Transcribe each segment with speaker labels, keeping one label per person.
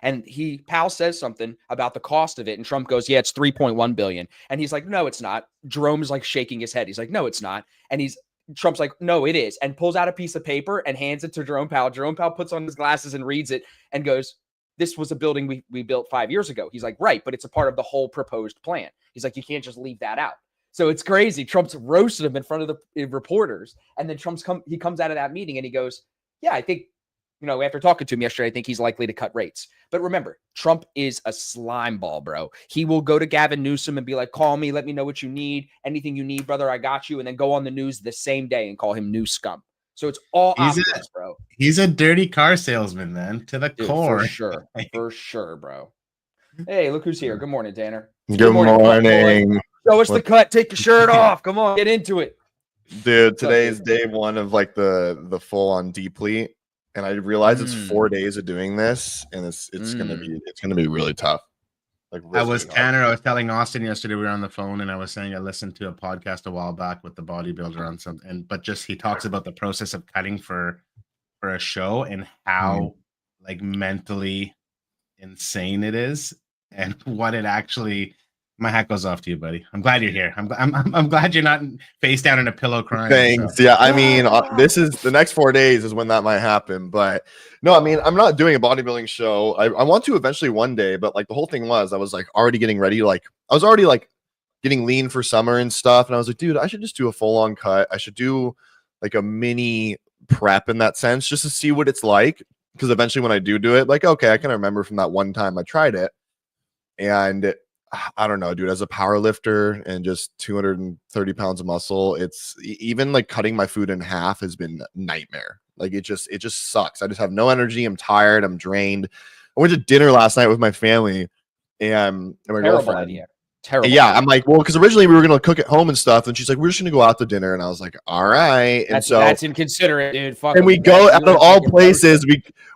Speaker 1: And Powell says something about the cost of it. And Trump goes, yeah, it's 3.1 billion. And he's like, no, it's not. Jerome's like shaking his head. He's like, no, it's not. And Trump's like, no, it is. And pulls out a piece of paper and hands it to Jerome Powell. Jerome Powell puts on his glasses and reads it and goes, this was a building we built 5 years ago. He's like, right, but it's a part of the whole proposed plan. He's like, you can't just leave that out. So it's crazy. Trump's roasted him in front of the reporters. And then he comes out of that meeting and he goes, yeah, I think, after talking to him yesterday, I think he's likely to cut rates. But remember, Trump is a slime ball, bro. He will go to Gavin Newsom and be like, call me, let me know what you need. Anything you need, brother, I got you. And then go on the news the same day and call him new scum. So it's all optics, bro.
Speaker 2: He's a dirty car salesman, man, to the core.
Speaker 1: For sure. For sure, bro. Hey, look who's here. Good morning, Tanner.
Speaker 3: Good morning.
Speaker 1: Show us the cut. Take your shirt off. Come on, get into it.
Speaker 3: Dude, today is day one of like the full-on deplete. And I realize it's 4 days of doing this, and it's gonna be really tough. Like
Speaker 2: I was telling Austin yesterday, we were on the phone, and I was saying I listened to a podcast a while back with the bodybuilder on something, but just he talks about the process of cutting for a show and how like mentally insane it is, and what it actually. My hat goes off to you, buddy. I'm glad you're here. I'm glad you're not face down in a pillow crying.
Speaker 3: Thanks. So. Yeah, I mean, this is the next 4 days is when that might happen. But no, I mean, I'm not doing a bodybuilding show. I want to eventually one day, but like the whole thing was, I was like already getting ready. Like I was already like getting lean for summer and stuff. And I was like, dude, I should just do a full on cut. I should do like a mini prep in that sense, just to see what it's like. Because eventually when I do it, like, okay, I can remember from that one time I tried it. And I don't know, dude, as a power lifter and just 230 pounds of muscle, it's even like cutting my food in half has been a nightmare. Like it just sucks. I just have no energy. I'm tired. I'm drained. I went to dinner last night with my family and my girlfriend.
Speaker 1: Idea. Terrible.
Speaker 3: Yeah, I'm like, well, because originally we were gonna cook at home and stuff, and she's like, we're just gonna go out to dinner, and I was like, all right. And
Speaker 1: that's inconsiderate, dude.
Speaker 3: And we go out of all places,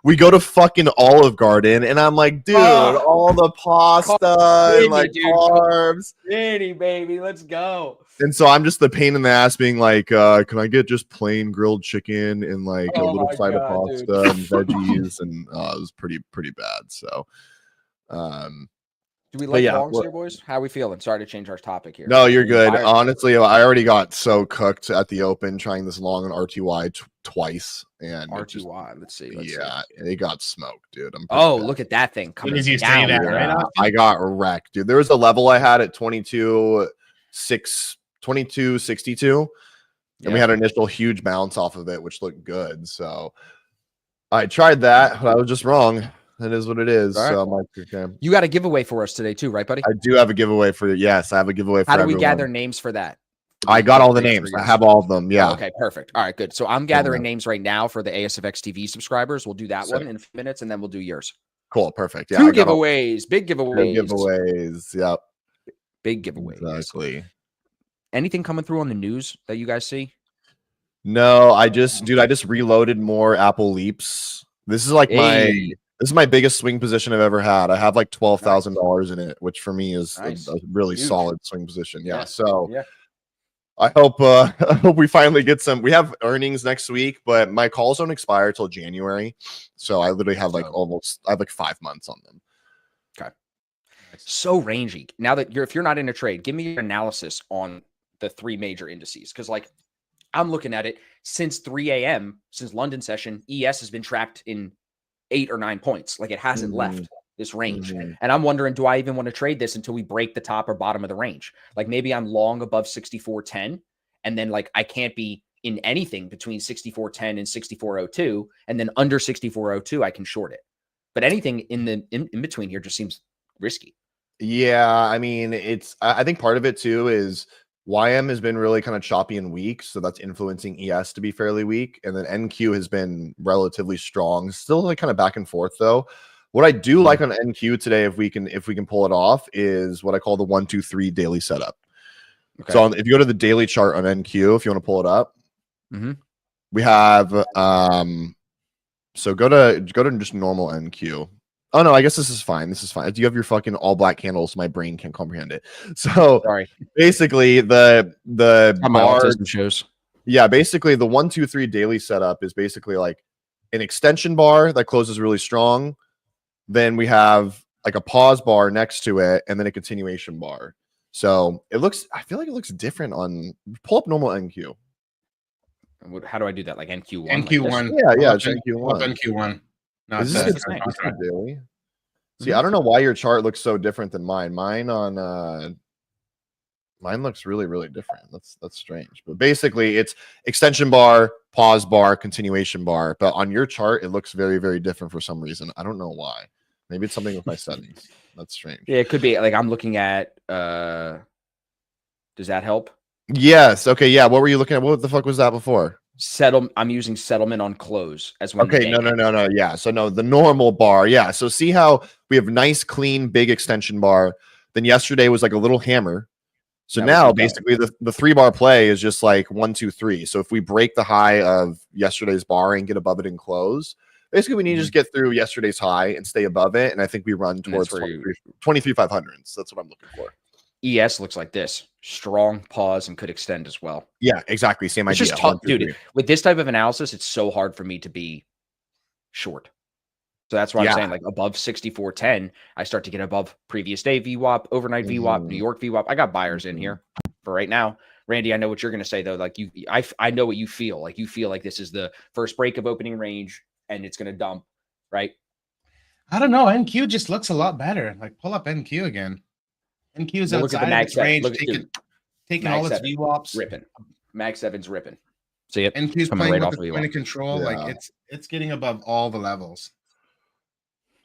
Speaker 3: we go to fucking Olive Garden, and I'm like, dude, all the pasta and like carbs,
Speaker 1: baby, let's go.
Speaker 3: And so I'm just the pain in the ass, being like, can I get just plain grilled chicken and like a little side of pasta and veggies, and it was pretty bad. So,
Speaker 1: do we like longs here, boys? How are we feeling? Sorry to change our topic here.
Speaker 3: No, you're good. Honestly, I already got so cooked at the open trying this long on RTY twice. And
Speaker 1: RTY, let's see.
Speaker 3: It got smoked, dude.
Speaker 1: Look at that thing coming down.
Speaker 3: Right? I got wrecked, dude. There was a level I had at 2262, and we had an initial huge bounce off of it, which looked good. So I tried that, but I was just wrong. It is what it is. Right. So I'm like, okay.
Speaker 1: You got a giveaway for us today too, right, buddy?
Speaker 3: I do have a giveaway for yes. I have a giveaway for
Speaker 1: How do we gather names for that?
Speaker 3: I got all the names. I have all of them. Yeah.
Speaker 1: Okay, perfect. All right, good. So I'm gathering names right now for the ASFX TV subscribers. We'll do that one in a few minutes, and then we'll do yours.
Speaker 3: Cool. Perfect. Yeah.
Speaker 1: Two giveaways. Big giveaways.
Speaker 3: Big giveaways. Yep.
Speaker 1: Big giveaways.
Speaker 3: Exactly.
Speaker 1: Anything coming through on the news that you guys see?
Speaker 3: No, I just reloaded more Apple Leaps. This is like This is my biggest swing position I've ever had. I have like $12,000 in it, which for me is a really solid swing position. Yeah. So I hope we finally get some. We have earnings next week, but my calls don't expire till January. So I literally have like I have like 5 months on them.
Speaker 1: Okay. So rangy. Now that if you're not in a trade, give me your analysis on the three major indices. Because like I'm looking at it since 3 a.m. since London session, ES has been tracked in 8 or 9 points. Like it hasn't left this range. And I'm wondering, do I even want to trade this until we break the top or bottom of the range? Like maybe I'm long above 64.10 and then like I can't be in anything between 64.10 and 64.02, and then under 64.02 I can short it. But anything in between here just seems risky.
Speaker 3: Yeah, I mean, I think part of it too is YM has been really kind of choppy and weak, so that's influencing ES to be fairly weak, and then NQ has been relatively strong, still like kind of back and forth though. What I do like on NQ today, if we can pull it off, is what I call the 1, 2, 3 daily setup. Okay. So if you go to the daily chart on NQ, if you want to pull it up, we have so go to just normal NQ. Oh no, I guess this is fine. This is fine. Do you have your fucking all black candles? My brain can't comprehend it. So sorry. Basically, the bar
Speaker 1: shows.
Speaker 3: Yeah, basically the 1, 2, 3 daily setup is basically like an extension bar that closes really strong, then we have like a pause bar next to it, and then a continuation bar. So I feel like it looks different on, pull up normal NQ.
Speaker 1: How do I do that? Like NQ1?
Speaker 2: NQ1.
Speaker 3: Yeah,
Speaker 2: it's
Speaker 3: NQ1.
Speaker 2: NQ1. Not
Speaker 3: Is
Speaker 2: the
Speaker 3: this
Speaker 2: contract.
Speaker 3: daily? See, I don't know why your chart looks so different than mine. Mine looks really, really different. That's strange. But basically, it's extension bar, pause bar, continuation bar. But on your chart, it looks very, very different for some reason. I don't know why. Maybe it's something with my settings. That's strange.
Speaker 1: Yeah, it could be. Like I'm looking at. Does that help?
Speaker 3: Yes. Okay. Yeah. What were you looking at? What the fuck was that before?
Speaker 1: I'm using settlement on close as when.
Speaker 3: Okay. No. Yeah. So no, the normal bar. Yeah. So see how we have nice, clean, big extension bar. Then yesterday was like a little hammer. So now basically the 3-bar play is just like 1, 2, 3. So if we break the high of yesterday's bar and get above it and close, basically we need to just get through yesterday's high and stay above it. And I think we run towards 23,500. So that's what I'm looking for.
Speaker 1: ES looks like this: strong pause and could extend as well.
Speaker 3: Yeah, exactly. Same idea.
Speaker 1: It's just tough, dude. With this type of analysis, it's so hard for me to be short. So that's why I'm saying like above 64.10, I start to get above previous day VWAP, overnight VWAP, New York VWAP. I got buyers in here for right now. Randy, I know what you're going to say though. Like I know what you feel. Like you feel like this is the first break of opening range and it's going to dump, right?
Speaker 2: I don't know. NQ just looks a lot better. Like pull up NQ again. NQ is outside of its range, taking all its VWAPs.
Speaker 1: Ripping. Mag 7's ripping. See it?
Speaker 2: NQ's playing right with the point of control. Yeah. Like it's getting above all the levels.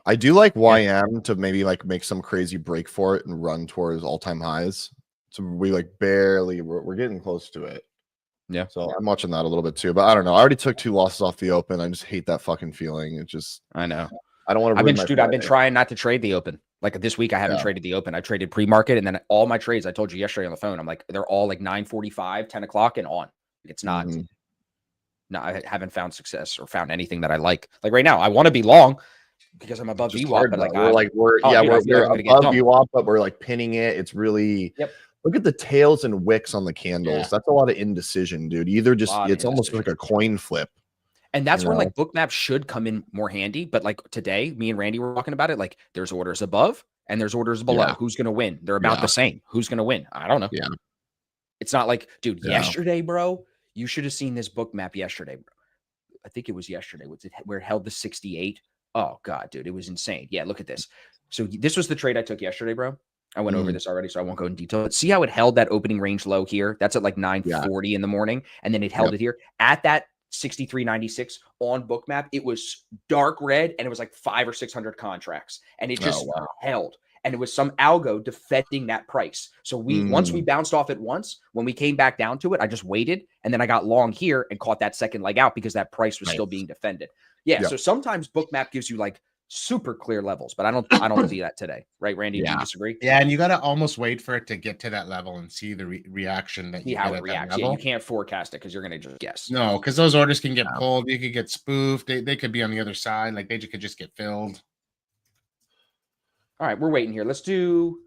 Speaker 3: I do like YM to maybe like make some crazy break for it and run towards all-time highs. So we like barely, we're getting close to it.
Speaker 1: Yeah.
Speaker 3: So I'm watching that a little bit too, but I don't know. I already took 2 losses off the open. I just hate that fucking feeling. It just,
Speaker 1: I know.
Speaker 3: I don't want to.
Speaker 1: I've been trying not to trade the open. Like this week, I haven't traded the open. I traded pre-market, and then all my trades, I told you yesterday on the phone, I'm like, they're all like 9:45, 10 o'clock and on. It's not, no, I haven't found success or found anything that I like. Like right now, I want to be long because I'm above VWAP, but like we're
Speaker 3: above VWAP, but we're like pinning it. It's really look at the tails and wicks on the candles. Yeah. That's a lot of indecision, dude. Either just it's almost like a coin flip.
Speaker 1: And that's where like bookmaps should come in more handy. But like today, me and Randy were talking about it. Like there's orders above and there's orders below. Who's going to win? They're about the same. Who's going to win? I don't know.
Speaker 3: Yeah.
Speaker 1: It's not like, dude, yesterday, bro, you should have seen this bookmap yesterday, bro. I think it was yesterday. Where it held the 68. Oh God, dude, it was insane. Yeah. Look at this. So this was the trade I took yesterday, bro. I went over this already, so I won't go in detail. But see how it held that opening range low here? That's at like 9:40 in the morning. And then it held it here at that 63.96 on bookmap. It was dark red and it was like 500 or 600 contracts and it just held, and it was some algo defending that price. So once we bounced off it once, when we came back down to it, I just waited and then I got long here and caught that second leg out because that price was still being defended. So sometimes bookmap gives you like super clear levels, but I don't see that today, right, Randy? Do you disagree?
Speaker 2: Yeah, and you got to almost wait for it to get to that level and see the reaction that you
Speaker 1: how
Speaker 2: get
Speaker 1: it reacts. Yeah, you can't forecast it because you're gonna just guess.
Speaker 2: No, because those orders can get pulled. You could get spoofed. They could be on the other side. Like they could just get filled.
Speaker 1: All right, we're waiting here. Let's do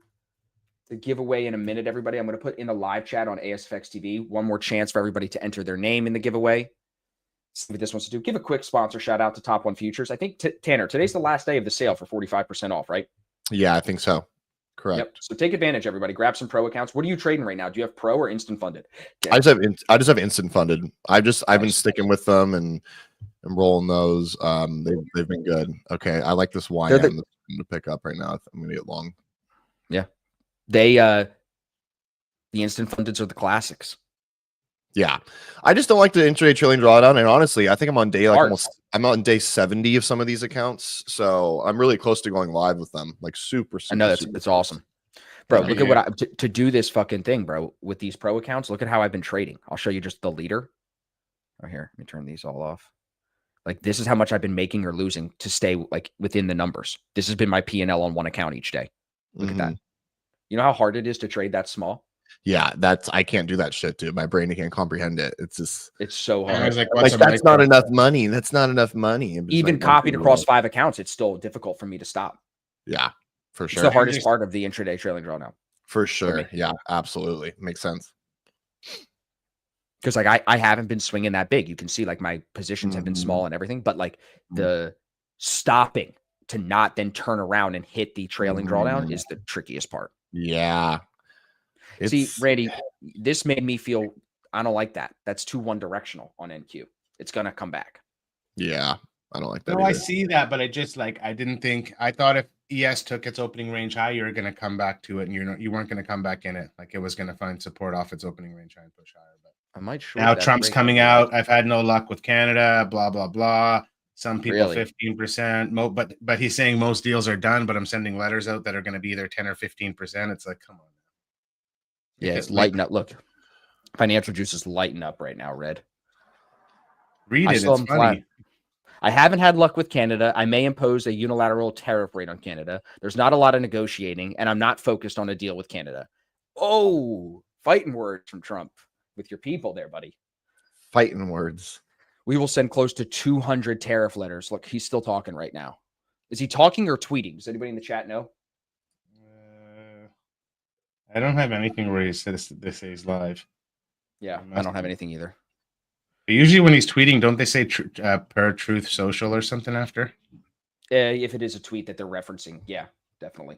Speaker 1: the giveaway in a minute, everybody. I'm going to put in a live chat on ASFX TV. One more chance for everybody to enter their name in the giveaway. See what this wants to do. Give a quick sponsor shout out to Top One Futures. I think Tanner, today's the last day of the sale for 45% off, right?
Speaker 3: Yeah, I think so. Correct.
Speaker 1: Yep. So take advantage, everybody. Grab some pro accounts. What are you trading right now? Do you have pro or instant funded?
Speaker 3: Okay. I just have instant funded. I've been sticking with them and rolling those. They've been good. Okay, I like this YM to pick up right now. I'm gonna get long.
Speaker 1: Yeah, the instant fundeds are the classics.
Speaker 3: Yeah, I just don't like the intraday trailing drawdown. And honestly, I think I'm on day I'm on day 70 of some of these accounts, so I'm really close to going live with them. Like super.
Speaker 1: I know that's awesome, bro. Look at what to do this fucking thing, bro. With these pro accounts, look at how I've been trading. I'll show you just the leader. Right here, let me turn these all off. Like this is how much I've been making or losing to stay like within the numbers. This has been my P&L on one account each day. Look at that. You know how hard it is to trade that small?
Speaker 3: Yeah, I can't do that shit, dude. My brain can't comprehend it. It's so
Speaker 1: hard.
Speaker 3: Like that's not enough money. That's not enough money.
Speaker 1: Even like, copied across 5 accounts, it's still difficult for me to stop.
Speaker 3: Yeah, for sure.
Speaker 1: It's the hardest part of the intraday trailing draw now.
Speaker 3: For sure. Yeah, absolutely. Makes sense.
Speaker 1: Because like I haven't been swinging that big. You can see like my positions have been small and everything, but like the stopping to not then turn around and hit the trailing drawdown is the trickiest part.
Speaker 3: Yeah.
Speaker 1: See, Randy, this made me feel I don't like that. That's too one directional on NQ. It's gonna come back.
Speaker 3: Yeah, I don't like that.
Speaker 2: No,
Speaker 3: either.
Speaker 2: I see that, but I just I didn't think. I thought if ES took its opening range high, you were going to come back to it, and you weren't going to come back in it. Like it was going to find support off its opening range high and push higher. But
Speaker 1: I might
Speaker 2: now Trump's coming out. I've had no luck with Canada. Blah blah blah. Some people 15%. But he's saying most deals are done. But I'm sending letters out that are going to be either 10 or 15%. It's like, come on.
Speaker 1: Yeah, it's lighten up. Look, financial juice is lighting up right now. Red.
Speaker 2: Read it. It's funny.
Speaker 1: I haven't had luck with Canada. I may impose a unilateral tariff rate on Canada. There's not a lot of negotiating, and I'm not focused on a deal with Canada. Oh, fighting words from Trump with your people there, buddy.
Speaker 3: Fighting words.
Speaker 1: We will send close to 200 tariff letters. Look, he's still talking right now. Is he talking or tweeting? Does anybody in the chat know?
Speaker 2: I don't have anything where he says this is live.
Speaker 1: Yeah, I don't have anything either.
Speaker 2: But usually when he's tweeting, don't they say per Truth Social or something after?
Speaker 1: If it is a tweet that they're referencing, yeah, definitely.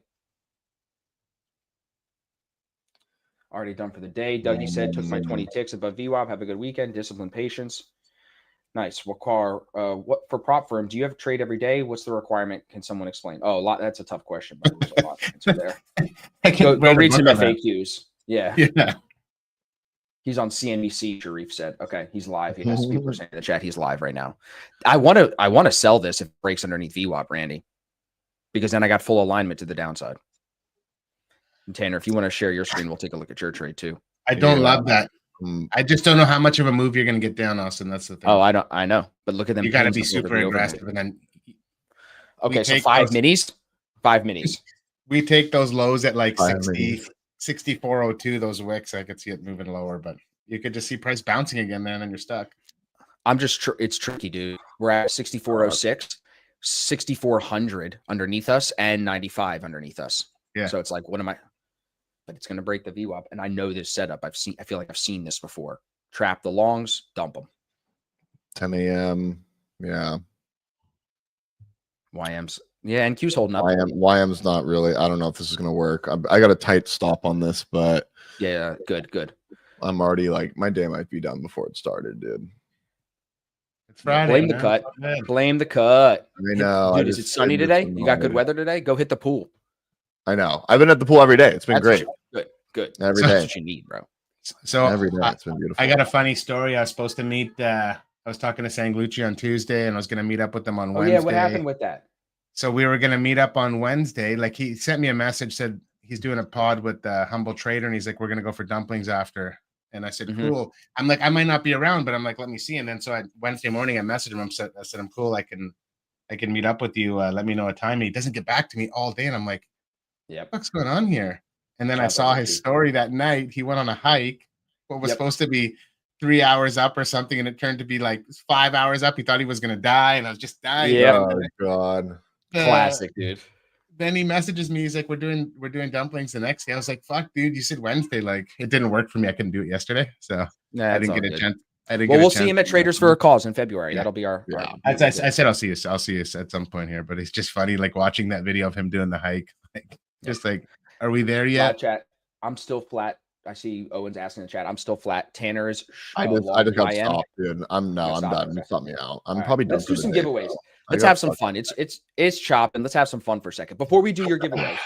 Speaker 1: Already done for the day. Dougie said, took my 20 ticks above VWAP. Have a good weekend. Discipline, patience. Nice. Wakar, what for prop firm? Do you have a trade every day? What's the requirement? Can someone explain? Oh, a lot. That's a tough question, but there's a lot to answer there. Go read some FAQs. Yeah.
Speaker 2: Yeah.
Speaker 1: He's on CNBC, Sharif said. Okay, he's live. He has people saying in the chat he's live right now. I want to sell this if it breaks underneath VWAP, Randy, because then I got full alignment to the downside. And Tanner, if you want to share your screen, we'll take a look at your trade too.
Speaker 2: I don't love that. I just don't know how much of a move you're going to get down, Austin. That's the thing.
Speaker 1: Oh, I know. But look at them.
Speaker 2: You got to be super aggressive. And then
Speaker 1: okay, so 5 minis. 5 minis.
Speaker 2: We take those lows at like 64.02, those wicks. I could see it moving lower, but you could just see price bouncing again, man, and you're stuck.
Speaker 1: I'm just it's tricky, dude. We're at 64.06, 6,400 underneath us, and 95 underneath us.
Speaker 2: Yeah.
Speaker 1: So it's like, what am I? But it's going to break the VWAP, and I know this setup. I feel like I've seen this before. Trap the longs, dump them.
Speaker 3: 10 a.m. Yeah.
Speaker 1: YM's. Yeah, and Q's holding up.
Speaker 3: YM's not really. I don't know if this is going to work. I got a tight stop on this, but
Speaker 1: yeah, good.
Speaker 3: I'm already like, my day might be done before it started, dude.
Speaker 2: It's Friday.
Speaker 1: Blame the cut. Blame the cut.
Speaker 3: I know.
Speaker 1: Dude, is it sunny today? You got good weather today? Go hit the pool.
Speaker 3: I know. I've been at the pool every day. It's been great.
Speaker 1: Good.
Speaker 3: Every day.
Speaker 1: That's what you need, bro.
Speaker 2: So
Speaker 3: every day. It's been beautiful.
Speaker 2: I got a funny story. I was supposed to meet. I was talking to Sanglucci on Tuesday, and I was going to meet up with them on Wednesday.
Speaker 1: Yeah, what happened with that?
Speaker 2: So we were going to meet up on Wednesday. Like he sent me a message, said he's doing a pod with Humble Trader, and he's like, we're going to go for dumplings after. And I said, cool. I'm like, I might not be around, but I'm like, let me see. And then so Wednesday morning, I messaged him. I said, I'm cool. I can meet up with you. Let me know a time. And he doesn't get back to me all day. And I'm like,
Speaker 1: yeah,
Speaker 2: what's going on here? And then I saw his story that night. He went on a hike. What was supposed to be 3 hours up or something, and it turned to be like 5 hours up. He thought he was going to die, and I was just dying.
Speaker 1: Yeah.
Speaker 3: Oh, God.
Speaker 1: Classic, dude.
Speaker 2: Then he messages me. He's like, we're doing dumplings the next day. I was like, fuck, dude, you said Wednesday. Like, it didn't work for me. I couldn't do it yesterday. So I didn't get a chance. We'll
Speaker 1: see him at Traders for a cause in February. That'll be our.
Speaker 2: I said I'll see you. I'll see you at some point here. But it's just funny, like watching that video of him doing the hike. Like, just like, are we there yet?
Speaker 1: Chat. I'm still flat. I see Owen's asking in the chat. I'm still flat. Tanner is.
Speaker 3: I just got stopped, dude. I'm done. You cut me out. I'm probably done.
Speaker 1: Let's do some giveaways. Let's have some fun. It's chopping. Let's have some fun for a second. Before we do your giveaway,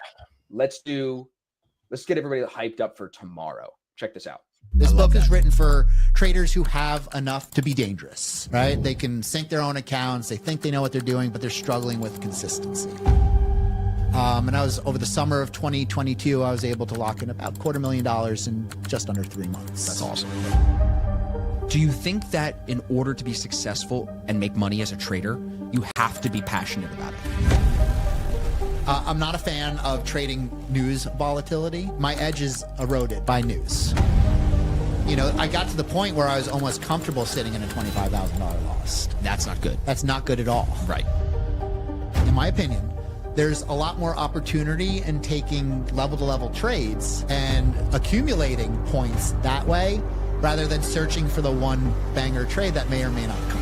Speaker 1: let's get everybody hyped up for tomorrow. Check this out.
Speaker 4: This book is written for traders who have enough to be dangerous, right? They can sync their own accounts. They think they know what they're doing, but they're struggling with consistency. And I was over the summer of 2022, I was able to lock in about $250,000 in just under 3 months.
Speaker 1: That's awesome. Do you think that in order to be successful and make money as a trader, you have to be passionate about it?
Speaker 4: I'm not a fan of trading news volatility. My edge is eroded by news. You know, I got to the point where I was almost comfortable sitting in a $25,000 loss.
Speaker 1: That's not good.
Speaker 4: That's not good at all.
Speaker 1: Right.
Speaker 4: In my opinion, there's a lot more opportunity in taking level-to-level trades and accumulating points that way, rather than searching for the one banger trade that may or may not come.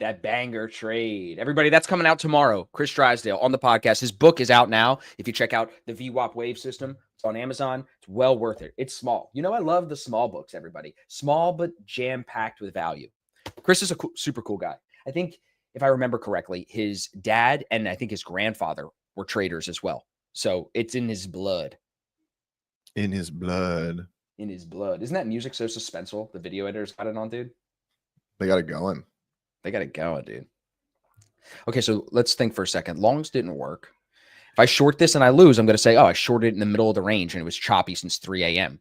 Speaker 1: That banger trade. Everybody, that's coming out tomorrow. Chris Drysdale on the podcast. His book is out now. If you check out the VWAP Wave System, it's on Amazon. It's well worth it. It's small. You know, I love the small books, everybody. Small, but jam-packed with value. Chris is a super cool guy. I think, if I remember correctly, his dad and I think his grandfather were traders as well. So it's in his blood.
Speaker 3: In his blood.
Speaker 1: In his blood. Isn't that music so suspenseful? The video editors got it on, dude.
Speaker 3: They got it going.
Speaker 1: They got it going, dude. Okay, so let's think for a second. Longs didn't work. If I short this and I lose, I'm going to say, oh, I shorted it in the middle of the range and it was choppy since 3 a.m.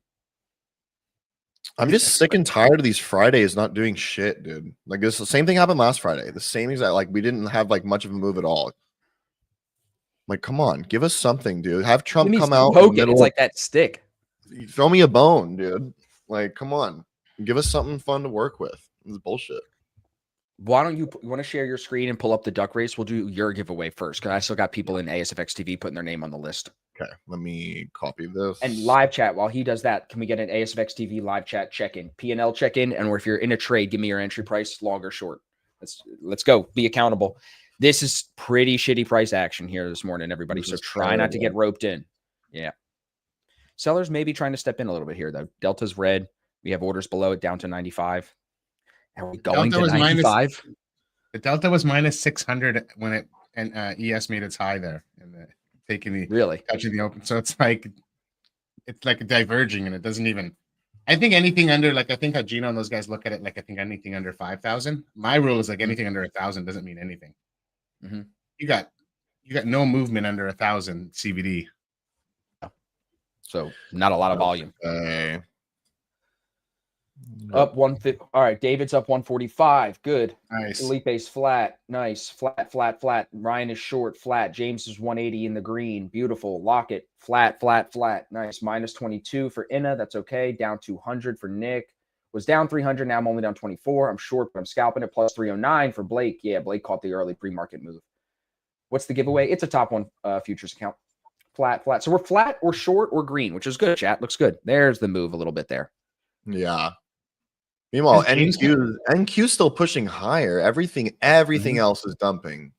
Speaker 3: I'm just sick and tired of these Fridays not doing shit, dude. Like this, the same thing happened last Friday. The same exact, like we didn't have like much of a move at all. Like, come on, give us something, dude. Have Trump come out.
Speaker 1: It's like that stick.
Speaker 3: Throw me a bone, dude. Like, come on, give us something fun to work with. This is bullshit.
Speaker 1: Why don't you want to share your screen and pull up the duck race? We'll do your giveaway first because I still got people in ASFX TV putting their name on the list.
Speaker 3: Okay, let me copy this.
Speaker 1: And live chat, while he does that, can we get an ASFX TV live chat check-in, P&L check-in, and if you're in a trade, give me your entry price, long or short. Let's go. Be accountable. This is pretty shitty price action here this morning, everybody. So try not to get roped in. Yeah. Sellers may be trying to step in a little bit here, though. Delta's red. We have orders below it down to 95. Are we going to 95?
Speaker 2: The Delta was minus 600 when it and ES made its high there and taking the touching the open. So it's like diverging and it doesn't even. I think anything under I think how Gino and those guys look at it I think anything under 5,000. My rule is anything under 1,000 doesn't mean anything.
Speaker 1: Mm-hmm.
Speaker 2: You got no movement under 1,000 CBD.
Speaker 1: So not a lot of volume.
Speaker 3: Okay.
Speaker 1: Up 150. All right, David's up 145. Good.
Speaker 2: Nice.
Speaker 1: Felipe's flat. Nice. Flat. Ryan is short. Flat. James is 180 in the green. Beautiful. Lockett. Flat. Nice. Minus 22 for Inna. That's okay. Down 200 for Nick. Was down 300. Now I'm only down 24. I'm short, but I'm scalping it. Plus 309 for Blake. Yeah, Blake caught the early pre-market move. What's the giveaway? It's a top one futures account. Flat. So we're flat or short or green, which is good, chat. Looks good. There's the move a little bit there.
Speaker 3: Yeah. Meanwhile, NQ's still pushing higher. Everything else is dumping.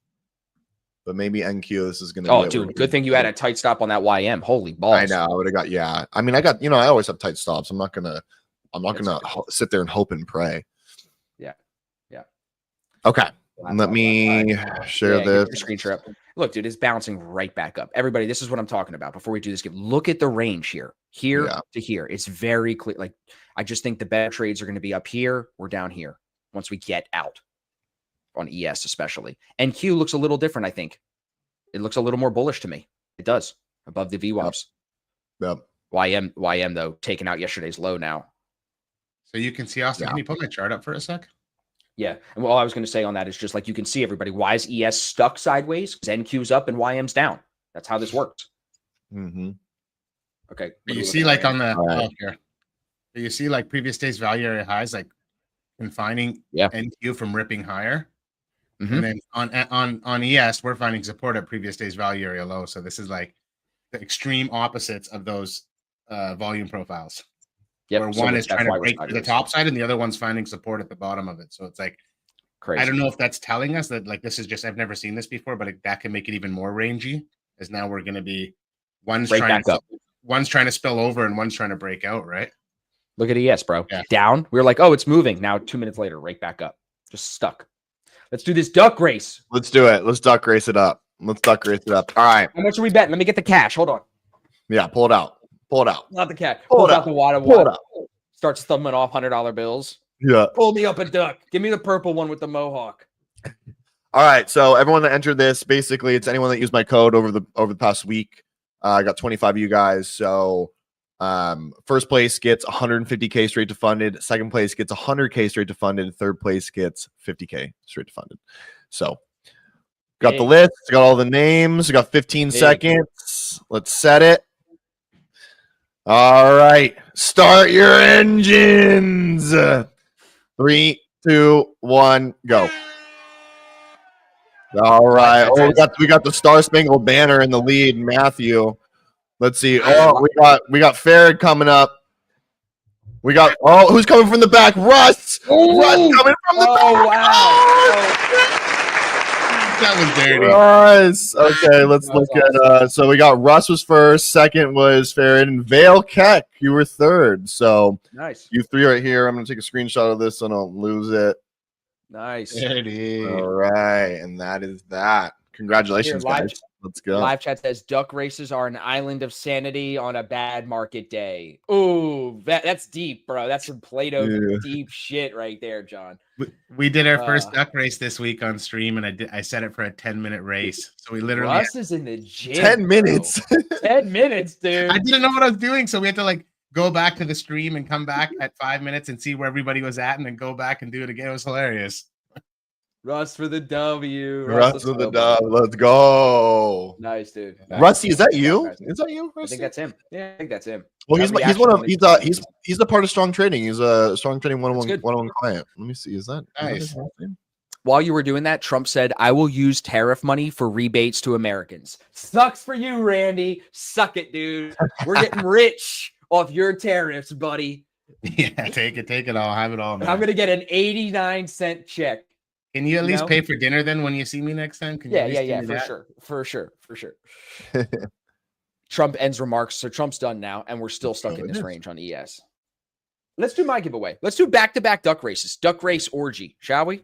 Speaker 3: But maybe NQ, this is going to be.
Speaker 1: Oh, dude, good thing you had a tight stop on that YM. Holy balls.
Speaker 3: I know. I would have got, yeah. I mean, I always have tight stops. I'm not going to sit there and hope and pray.
Speaker 1: Yeah.
Speaker 3: Okay. Let me share this.
Speaker 1: Screen share up. Look, dude, it's bouncing right back up. Everybody, this is what I'm talking about. Before we do this game, look at the range here to here. It's very clear. Like, I just think the better trades are going to be up here or down here once we get out on ES, especially. NQ looks a little different, I think. It looks a little more bullish to me. It does, above the VWAPs.
Speaker 3: Yep.
Speaker 1: YM, though, taking out yesterday's low now.
Speaker 2: So you can see, Austin, can you pull my chart up for a sec?
Speaker 1: Yeah. And all I was going to say on that is just like you can see, everybody, why is ES stuck sideways? Because NQ's up and YM's down. That's how this works.
Speaker 3: Mm-hmm.
Speaker 1: Okay.
Speaker 2: But you see, on the here. But you see, previous day's value area highs, confining NQ from ripping higher. Mm-hmm. And then on ES, we're finding support at previous day's value area low. So this is the extreme opposites of those volume profiles.
Speaker 1: Yep.
Speaker 2: Where one is trying to break to the top side and the other one's finding support at the bottom of it. So it's crazy. I don't know if that's telling us that this is just, I've never seen this before, but that can make it even more rangy, as now we're going to be one's trying to spill over and one's trying to break out, right?
Speaker 1: Look at ES, bro. Yeah. Down. We were like, oh, it's moving. Now 2 minutes later, right back up. Just stuck. Let's do this duck race.
Speaker 3: Let's do it. Let's duck race it up. All right.
Speaker 1: How much are we betting? Let me get the cash. Hold on.
Speaker 3: Yeah, pull it out.
Speaker 1: Not the cat. Pull out the water. Starts thumbing off $100 bills.
Speaker 3: Yeah.
Speaker 1: Pull me up a duck. Give me the purple one with the mohawk.
Speaker 3: All right. So everyone that entered this, basically, it's anyone that used my code over the past week. I got 25 of you guys. So first place gets 150K straight to funded. Second place gets 100K straight to funded. Third place gets 50K straight to funded. So got the list. Got all the names. Got 15 seconds. Let's set it. All right, start your engines. 3, 2, 1, go. All right. Oh, we got the Star Spangled Banner in the lead, Matthew. Let's see. Oh, we got Farrad coming up. Who's coming from the back? Russ. Russ coming from the back.
Speaker 1: Wow.
Speaker 2: That was dirty.
Speaker 3: Russ. Okay, let's
Speaker 1: That was
Speaker 3: look at so we got Russ was first, second was Farron, and Vale Keck, you were third. So
Speaker 1: Nice.
Speaker 3: you three right here. I'm gonna take a screenshot of this so I don't lose it.
Speaker 1: Nice.
Speaker 2: Dirty.
Speaker 3: All right, and that is that. Congratulations,
Speaker 1: Here, live-
Speaker 3: guys. Let's go.
Speaker 1: Live chat says duck races are an island of sanity on a bad market day. Ooh, that's deep, bro. That's some Plato deep shit right there, John.
Speaker 2: We did our first duck race this week on stream, and I set it for a 10-minute race. So we literally
Speaker 1: Russ is in the gym.
Speaker 3: 10 minutes.
Speaker 1: 10 minutes, dude.
Speaker 2: I didn't know what I was doing, so we had to like go back to the stream and come back at 5 minutes and see where everybody was at, and then go back and do it again. It was hilarious.
Speaker 1: Russ for the W.
Speaker 3: Russ with the dub. Let's go.
Speaker 1: Nice, dude. Nice.
Speaker 3: Rusty, is that you? Is that you,
Speaker 1: I
Speaker 3: Rusty?
Speaker 1: think that's him. Yeah, I think that's him.
Speaker 3: Well,
Speaker 1: That
Speaker 3: he's one of
Speaker 1: reaction
Speaker 3: he's a part of Strong Trading. He's a Strong Trading
Speaker 1: That's good.
Speaker 3: one-on-one client. Let me see. Is that
Speaker 2: Nice.
Speaker 3: his last name?
Speaker 1: While you were doing that, Trump said, I will use tariff money for rebates to Americans. Sucks for you, Randy. Suck it, dude. We're getting rich off your tariffs, buddy.
Speaker 2: Yeah, take it all. Have it all, man.
Speaker 1: I'm going to get an 89-cent check.
Speaker 2: Can you at least
Speaker 1: know?
Speaker 2: pay for dinner then when you see me next time? Can you at least
Speaker 1: Yeah,
Speaker 2: do that?
Speaker 1: for sure. Trump ends remarks. So Trump's done now, and we're still stuck in this range on ES. Let's do my giveaway. Let's do back-to-back duck races. Duck race orgy, shall we?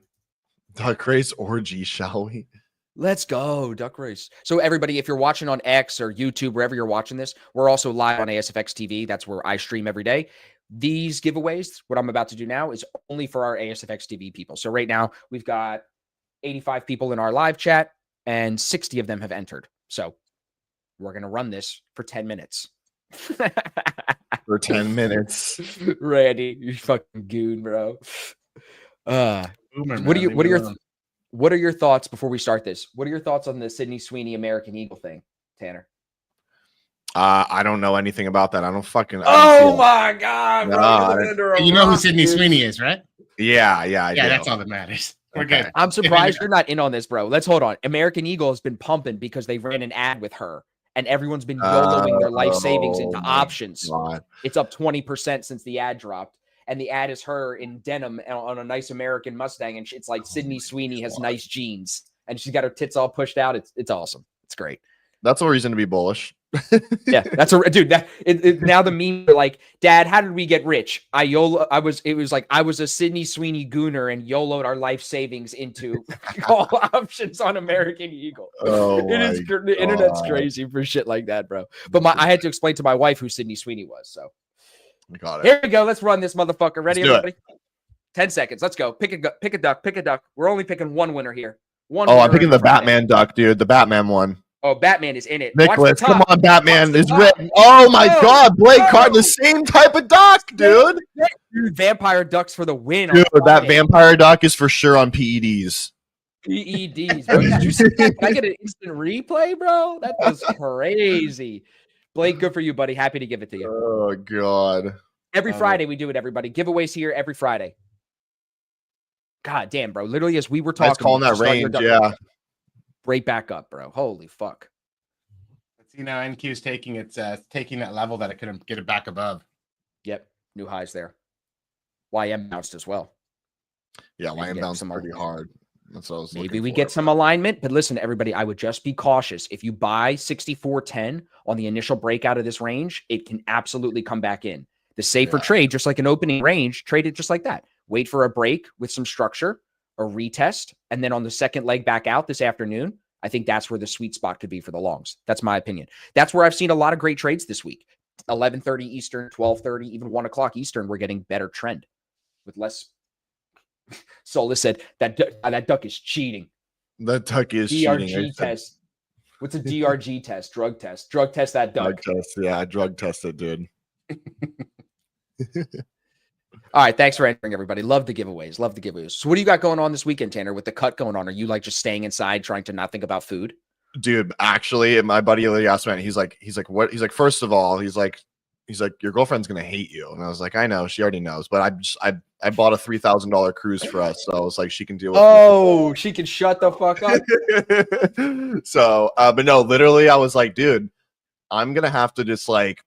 Speaker 3: Duck race orgy, shall we?
Speaker 1: Let's go, duck race. So everybody, if you're watching on X or YouTube, wherever you're watching this, we're also live on ASFX TV. That's where I stream every day. These giveaways, what I'm about to do now, is only for our ASFX TV people. So right now, we've got 85 people in our live chat, and 60 of them have entered. So we're going to run this for 10 minutes.
Speaker 3: For 10 minutes.
Speaker 1: Randy, you fucking goon, bro.
Speaker 2: Boomer,
Speaker 1: What
Speaker 2: man,
Speaker 1: are your thoughts thoughts before we start this? What are your thoughts on the Sydney Sweeney American Eagle thing, Tanner?
Speaker 3: I don't know anything about that. I don't fucking.
Speaker 1: Oh my god, bro!
Speaker 3: No,
Speaker 2: You know who Sydney Sweeney is, right?
Speaker 3: Yeah, I
Speaker 2: Yeah,
Speaker 3: do.
Speaker 2: that's all that matters. We're
Speaker 3: Okay.
Speaker 2: good.
Speaker 1: I'm surprised you're not in on this, bro. Let's hold on. American Eagle has been pumping because they ran an ad with her, and everyone's been YOLOing their life savings into
Speaker 3: my
Speaker 1: options.
Speaker 3: God.
Speaker 1: It's up 20% since the ad dropped, and the ad is her in denim on a nice American Mustang, and it's like Sydney Sweeney has nice jeans, and she's got her tits all pushed out. It's awesome. It's great.
Speaker 3: That's a reason to be bullish.
Speaker 1: Yeah, that's a dude. Now the meme like, Dad, how did we get rich? It was like I was a Sydney Sweeney gooner and YOLO'd our life savings into all options on American Eagle.
Speaker 3: Oh,
Speaker 1: The internet's crazy for shit like that, bro. But I had to explain to my wife who Sydney Sweeney was. So
Speaker 3: Got it.
Speaker 1: here we go. Let's run this motherfucker. Ready,
Speaker 3: Let's do
Speaker 1: everybody? 10 seconds. Let's go. Pick a duck. We're only picking one winner here.
Speaker 3: I'm picking the Batman duck, dude. The Batman one.
Speaker 1: Oh, Batman is in it.
Speaker 3: Nicholas, come on, Batman is
Speaker 1: top.
Speaker 3: written. Oh my
Speaker 1: Oh,
Speaker 3: God, Blake
Speaker 1: oh.
Speaker 3: Card, the same type of duck, dude.
Speaker 1: Dude, vampire ducks for the win.
Speaker 3: Dude,
Speaker 1: on
Speaker 3: that
Speaker 1: Friday.
Speaker 3: vampire duck is for sure on PEDs.
Speaker 1: PEDs, bro. Did you see that? Can I get an instant replay, bro? That was crazy. Blake, good for you, buddy. Happy to give it to you.
Speaker 3: Oh God.
Speaker 1: Every Friday we do it, everybody. Giveaways here every Friday. God damn, bro. Literally, as we were talking,
Speaker 3: That's calling that
Speaker 1: start your
Speaker 3: range,
Speaker 1: duck
Speaker 3: yeah.
Speaker 1: right back up, bro. Holy fuck.
Speaker 2: See now NQ's taking that level that it couldn't get it back above.
Speaker 1: Yep. New highs there. YM bounced as well.
Speaker 3: Yeah,
Speaker 1: Maybe
Speaker 3: YM
Speaker 1: get
Speaker 3: bounced
Speaker 1: some
Speaker 3: pretty
Speaker 1: alignment.
Speaker 3: hard. That's what I was
Speaker 1: Maybe
Speaker 3: looking
Speaker 1: we
Speaker 3: for.
Speaker 1: get some alignment, but listen, everybody, I would just be cautious. If you buy 64.10 on the initial breakout of this range, it can absolutely come back in. The safer trade, just like an opening range, trade it just like that. Wait for a break with some structure, a retest, and then on the second leg back out this afternoon, I think that's where the sweet spot could be for the longs. That's my opinion. That's where I've seen a lot of great trades this week. 11:30 Eastern, 12:30, even 1 o'clock Eastern, we're getting better trend with less. Solis said that duck is cheating.
Speaker 3: That duck is
Speaker 1: DRG
Speaker 3: cheating.
Speaker 1: test. What's a DRG test? Drug test. Drug test that duck.
Speaker 3: Drug test. Yeah, drug tested, dude.
Speaker 1: All right. Thanks for answering, everybody. Love the giveaways. So what do you got going on this weekend, Tanner, with the cut going on? Are you like just staying inside trying to not think about food?
Speaker 3: Dude, actually, my buddy asked me, he's like, what? He's like, first of all, he's like, your girlfriend's gonna hate you. And I was like, I know, she already knows, but I bought a $3,000 cruise for us, so I was like, she can deal with
Speaker 1: Oh, she can shut the fuck up.
Speaker 3: So, but no, literally, I was like, dude, I'm gonna have to just like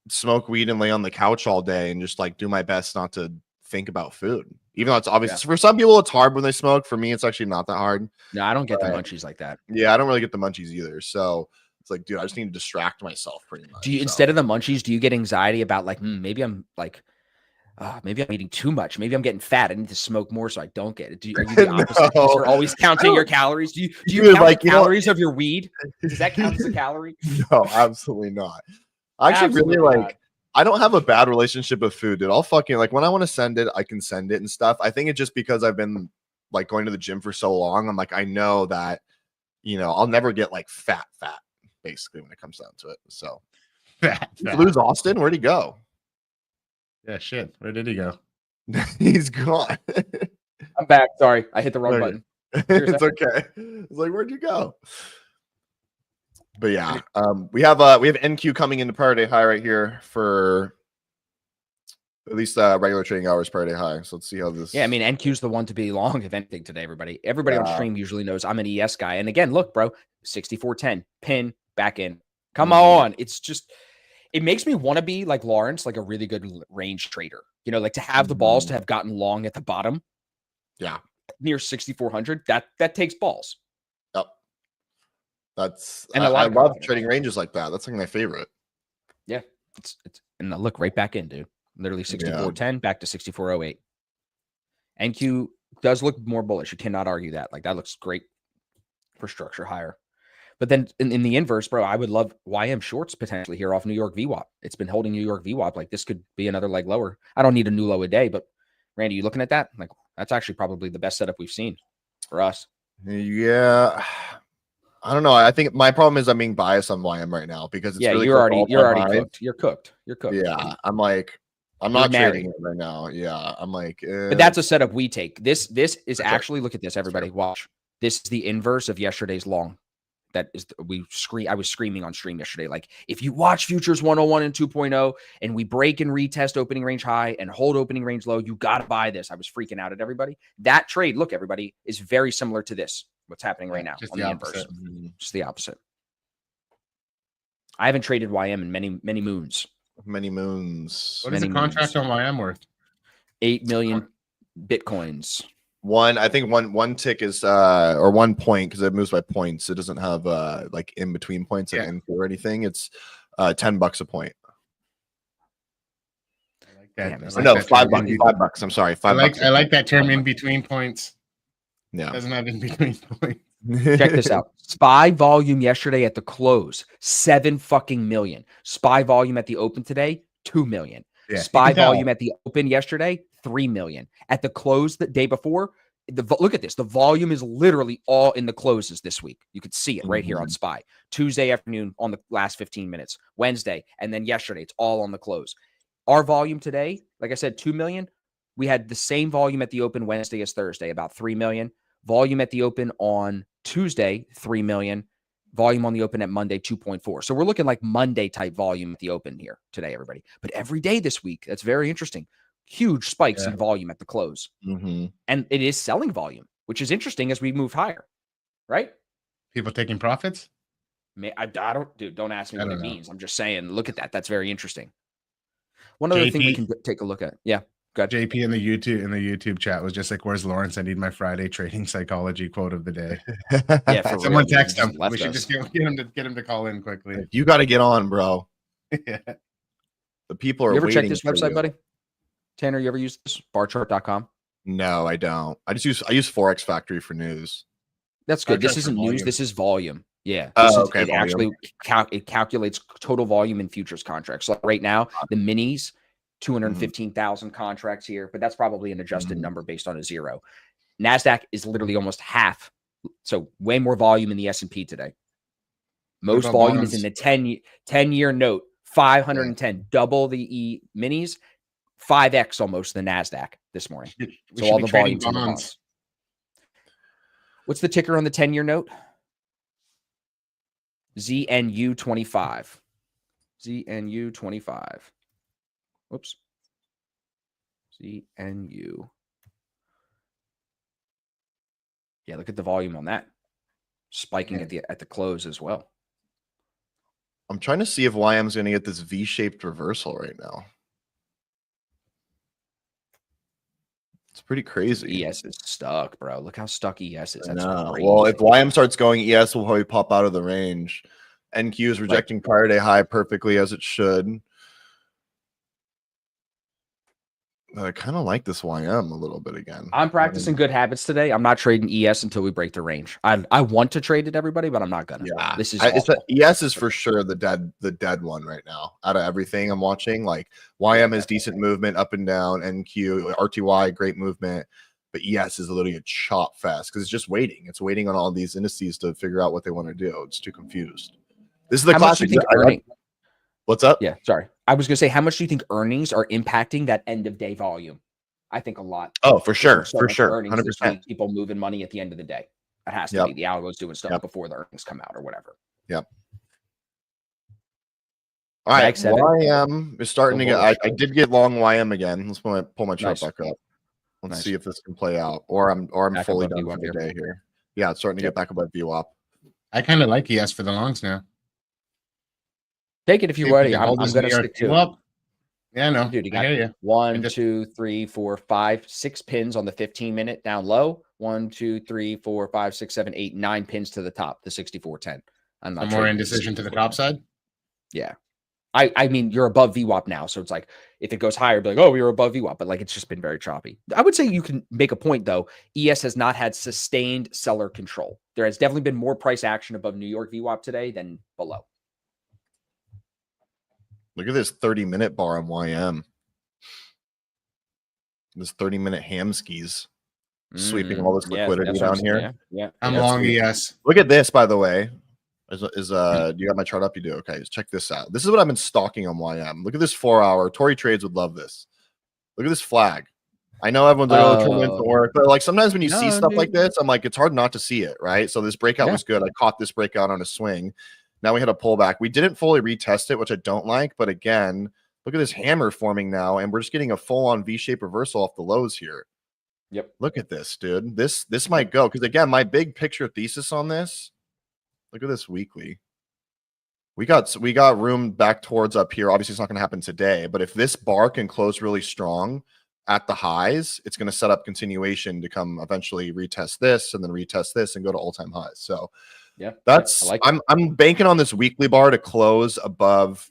Speaker 3: smoke weed and lay on the couch all day and just like do my best not to think about food. Even though it's obvious for some people it's hard when they smoke. For me, it's actually not that hard.
Speaker 1: No, I don't get the munchies like that.
Speaker 3: Yeah, I don't really get the munchies either. So it's like, dude, I just need to distract myself pretty much.
Speaker 1: Do you instead of the munchies, do you get anxiety about like maybe I'm like maybe I'm eating too much. Maybe I'm getting fat. I need to smoke more so I don't get it. Are you the opposite?
Speaker 3: No.
Speaker 1: You're always counting your calories. Do you
Speaker 3: Dude,
Speaker 1: count
Speaker 3: like,
Speaker 1: the calories of your weed? Does that count as a calorie?
Speaker 3: No, absolutely not. I actually
Speaker 1: Absolutely
Speaker 3: really
Speaker 1: not.
Speaker 3: like. I don't have a bad relationship with food, dude. I'll fucking like when I want to send it, I can send it and stuff. I think it's just because I've been like going to the gym for so long. I'm like, I know that, you know, I'll never get like fat, basically when it comes down to it. So
Speaker 2: Fat.
Speaker 3: lose Austin. Where'd he go?
Speaker 2: Yeah, shit. Where did he go?
Speaker 3: He's gone.
Speaker 1: I'm back. Sorry, I hit the wrong button.
Speaker 3: It's okay. It's like, where'd you go? But yeah, we have NQ coming into prior day high right here for at least regular trading hours prior day high. So let's see how this.
Speaker 1: Yeah, I mean NQ's the one to be long if anything today. Everybody on stream usually knows I'm an ES guy. And again, look, bro, 64.10 pin back in. Come on, it's just it makes me want to be like Lawrence, like a really good range trader. You know, like to have the balls to have gotten long at the bottom.
Speaker 3: Yeah,
Speaker 1: near 6,400. That takes balls.
Speaker 3: Yep. That's
Speaker 1: and
Speaker 3: I love trading ranges like that. That's like my favorite.
Speaker 1: Yeah, it's and look right back in, dude. Literally 64.10 back to 64.08. NQ does look more bullish. You cannot argue that. Like that looks great for structure higher. But then in the inverse, bro, I would love YM shorts potentially here off New York VWAP. It's been holding New York VWAP. Like this could be another leg lower. I don't need a new low a day, but Randy, you looking at that? Like that's actually probably the best setup we've seen for us.
Speaker 3: Yeah. I don't know. I think my problem is I'm being biased on YM right now because it's really
Speaker 1: you're already cooked. You're cooked.
Speaker 3: Yeah. I'm like, I'm not trading it right now. Yeah. I'm like,
Speaker 1: but that's a setup we take. This is actually, look at this, everybody. Watch. This is the inverse of yesterday's long. That is, I was screaming on stream yesterday. Like, if you watch futures 101 and 2.0 and we break and retest opening range high and hold opening range low, you got to buy this. I was freaking out at everybody. That trade, look, everybody, is very similar to this. What's happening right now on the inverse. Just the opposite. I haven't traded YM in many moons.
Speaker 3: Many moons.
Speaker 2: What is the contract on YM worth?
Speaker 1: 8 million Bitcoins.
Speaker 3: I think one tick is or 1 point because it moves by points. It doesn't have like in between points and or anything. It's $10 a point.
Speaker 2: I like that.
Speaker 1: Damn,
Speaker 2: I like
Speaker 3: no,
Speaker 2: that
Speaker 3: $5. $5. I'm sorry, $5.
Speaker 2: I like that term in between points.
Speaker 3: Yeah,
Speaker 2: it doesn't have in between points.
Speaker 1: Check this out. SPY volume yesterday at the close, 7 fucking million. SPY volume at the open today, 2 million. Yeah, SPY volume at the open yesterday, 3 million. At the close the day before, look at this. The volume is literally all in the closes this week. You could see it right here on SPY. Tuesday afternoon on the last 15 minutes. Wednesday, and then yesterday, it's all on the close. Our volume today, like I said, 2 million. We had the same volume at the open Wednesday as Thursday, about 3 million. Volume at the open on Tuesday, 3 million. Volume on the open at Monday, 2.4. So we're looking like Monday type volume at the open here today, everybody. But every day this week, that's very interesting. Huge spikes in volume at the close. And it is selling volume, which is interesting as we move higher, right?
Speaker 2: People taking profits?
Speaker 1: I don't, dude, don't ask me what it means. I'm just saying, look at that. That's very interesting. One other thing we can take a look at. Yeah.
Speaker 2: JP in the YouTube chat was just like, "Where's Lawrence? I need my Friday trading psychology quote of the day."
Speaker 1: Yeah, for
Speaker 2: someone
Speaker 1: real,
Speaker 2: text him. We should just get him to call in quickly.
Speaker 3: You got to get on, bro.
Speaker 2: Yeah.
Speaker 3: The people are.
Speaker 1: You ever check this website, buddy? Tanner, you ever use this barchart.com?
Speaker 3: No, I don't. I use Forex Factory for news.
Speaker 1: That's good. This isn't news. This is volume. Yeah.
Speaker 3: Okay.
Speaker 1: It actually it calculates total volume in futures contracts. So right now, the minis. 215,000 contracts here, but that's probably an adjusted number based on a zero. NASDAQ is literally almost half. So way more volume in the S&P today. Most volume is in the 10-year note, 510, double the minis, 5x almost the NASDAQ this morning. So all the volume in the bonds. What's the ticker on the 10-year note? ZNU25. ZNU25. Whoops. ZNU. Yeah, look at the volume on that. Spiking at the close as well.
Speaker 3: I'm trying to see if YM is going to get this V-shaped reversal right now. It's pretty crazy.
Speaker 1: ES is stuck, bro. Look how stuck ES is. That's crazy.
Speaker 3: Well, if YM starts going, ES will probably pop out of the range. NQ is rejecting prior day high perfectly as it should. I kind of like this YM a little bit again.
Speaker 1: I'm practicing good habits today. I'm not trading ES until we break the range. I want to trade it, everybody, but I'm not gonna.
Speaker 3: Yeah,
Speaker 1: this is
Speaker 3: ES is for sure the dead one right now. Out of everything I'm watching, like YM is decent movement up and down, NQ, RTY great movement, but ES is literally a chop fest because it's just waiting. It's waiting on all these indices to figure out what they want to do. It's too confused. This is the classic. What's up?
Speaker 1: Yeah, sorry. I was gonna say, how much do you think earnings are impacting that end of day volume? I think a lot.
Speaker 3: Oh, for sure, for sure, 100%.
Speaker 1: People moving money at the end of the day. It has to be the algo's doing stuff before the earnings come out or whatever.
Speaker 3: Yep. All right, YM is starting to get. I did get long YM again. Let's pull my chart back up. Let's see if this can play out, or I'm fully done for the day here. Yeah, it's starting to get back above VWAP.
Speaker 2: I kind of like ES for the longs now.
Speaker 1: Take it if you're ready. I'm going to stick to it.
Speaker 2: Yeah, no.
Speaker 1: Dude, you got 1, 2, 3, 4, 5, 6 pins on the 15-minute down low. 1, 2, 3, 4, 5, 6, 7, 8, 9 pins to the top, the 64.10. I'm not
Speaker 2: more indecision to the top side.
Speaker 1: Yeah. I mean, you're above VWAP now. So it's like, if it goes higher, be like, oh, you're above VWAP. But like, it's just been very choppy. I would say you can make a point, though. ES has not had sustained seller control. There has definitely been more price action above New York VWAP today than below.
Speaker 3: Look at this 30-minute bar on YM. This 30-minute ham skis sweeping all this liquidity down here.
Speaker 1: Yeah.
Speaker 2: I'm long ES.
Speaker 3: Look at this, by the way. Do you got my chart up? You do. Okay, check this out. This is what I've been stalking on YM. Look at this 4-hour. Tory Trades would love this. Look at this flag. I know everyone's like, oh, turn into work, but like sometimes when you see stuff like this, I'm like, it's hard not to see it, right? So this breakout was good. I caught this breakout on a swing. Now we had a pullback. We didn't fully retest it, which I don't like. But again, look at this hammer forming now, and we're just getting a full-on V-shaped reversal off the lows here.
Speaker 1: Yep.
Speaker 3: Look at this, dude. This might go because again, my big picture thesis on this. Look at this weekly. We got room back towards up here. Obviously, it's not going to happen today, but if this bar can close really strong at the highs, it's going to set up continuation to come eventually retest this and then retest this and go to all-time highs. So.
Speaker 1: Yeah,
Speaker 3: that's I'm banking on this weekly bar to close above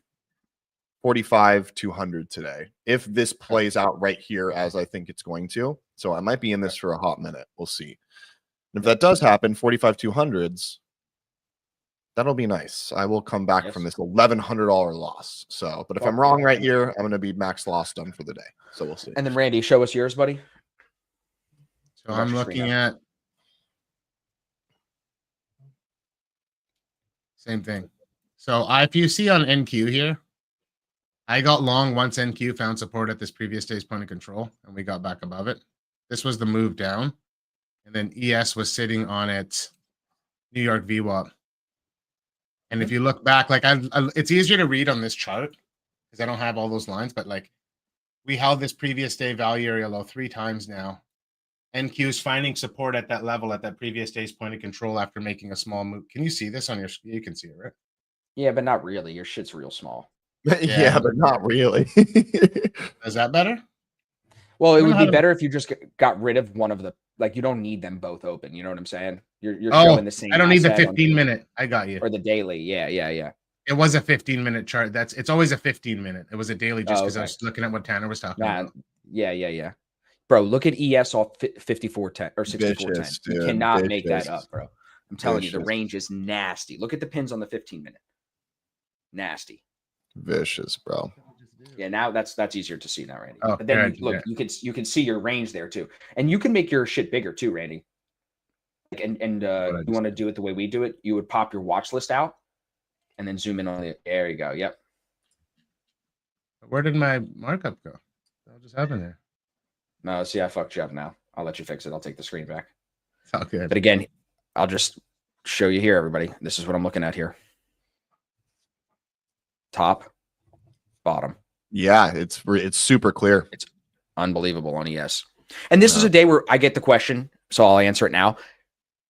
Speaker 3: 45,200 today. If this plays out right here as I think it's going to, so I might be in this for a hot minute. We'll see. And if that does happen, 45,200s, that'll be nice. I will come back from this $1,100 loss. So, but if I'm wrong right here, I'm going to be max loss done for the day. So we'll see.
Speaker 1: And then Randy, show us yours, buddy.
Speaker 2: So I'm looking at. Same thing. So if you see on NQ here, I got long once NQ found support at this previous day's point of control, and we got back above it. This was the move down, and then ES was sitting on its New York VWAP. And if you look back, like it's easier to read on this chart because I don't have all those lines, but like we held this previous day value area low 3 times now. NQ is finding support at that level at that previous day's point of control after making a small move. Can you see this on your screen? You can see it, right?
Speaker 1: Yeah, but not really. Your shit's real small.
Speaker 3: Yeah, but not really.
Speaker 2: Is that better?
Speaker 1: Well, it would be better if you just got rid of one of the, like, you don't need them both open. You know what I'm saying? You're showing the same.
Speaker 2: I don't need the 15-minute. I got you.
Speaker 1: Or the daily. Yeah.
Speaker 2: It was a 15-minute chart. It's always a 15-minute. It was a daily just because I was looking at what Tanner was talking about.
Speaker 1: Yeah. Bro, look at ES off 54.10 or 64.10. You cannot make that up, bro. I'm telling you, the range is nasty. Look at the pins on the 15-minute. Nasty.
Speaker 3: Vicious, bro.
Speaker 1: Yeah, now that's easier to see now, Randy.
Speaker 2: Oh,
Speaker 1: but then you can see your range there too, and you can make your shit bigger too, Randy. And you want to do it the way we do it? You would pop your watch list out, and then zoom in on it. There you go. Yep.
Speaker 2: Where did my markup go? What just happened there?
Speaker 1: No, see, I fucked you up now. I'll let you fix it. I'll take the screen back.
Speaker 2: Okay.
Speaker 1: But again, I'll just show you here, everybody. This is what I'm looking at here. Top, bottom.
Speaker 3: Yeah, it's super clear.
Speaker 1: It's unbelievable on ES. And this is a day where I get the question, so I'll answer it now.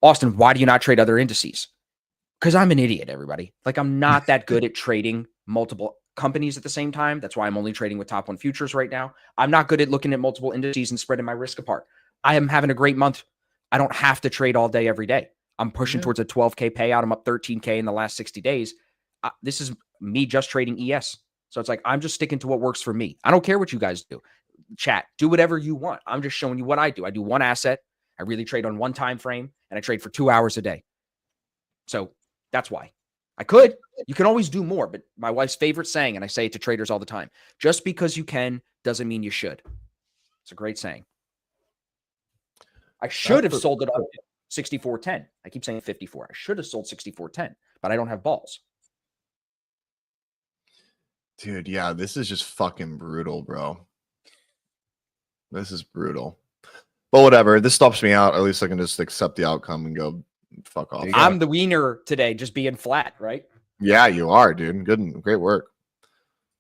Speaker 1: Austin, why do you not trade other indices? Because I'm an idiot, everybody. Like, I'm not that good at trading multiple companies at the same time. That's why I'm only trading with top 1 futures right now. I'm not good at looking at multiple indices and spreading my risk apart. I am having a great month. I don't have to trade all day every day. I'm pushing towards a 12K payout. I'm up 13K in the last 60 days. This is me just trading ES. So it's like, I'm just sticking to what works for me. I don't care what you guys do. Chat, do whatever you want. I'm just showing you what I do. I do one asset. I really trade on one time frame, and I trade for 2 hours a day. So that's why. I could. You can always do more, but my wife's favorite saying, and I say it to traders all the time, just because you can doesn't mean you should. It's a great saying. I should have sold it up 64.10. I keep saying 54. I should have sold 64.10, but I don't have balls.
Speaker 3: Dude, yeah, this is just fucking brutal, bro. This is brutal. But whatever. This stops me out. At least I can just accept the outcome and go fuck off.
Speaker 1: I'm the wiener today, just being flat, right?
Speaker 3: Yeah, you are, dude. Good, great work.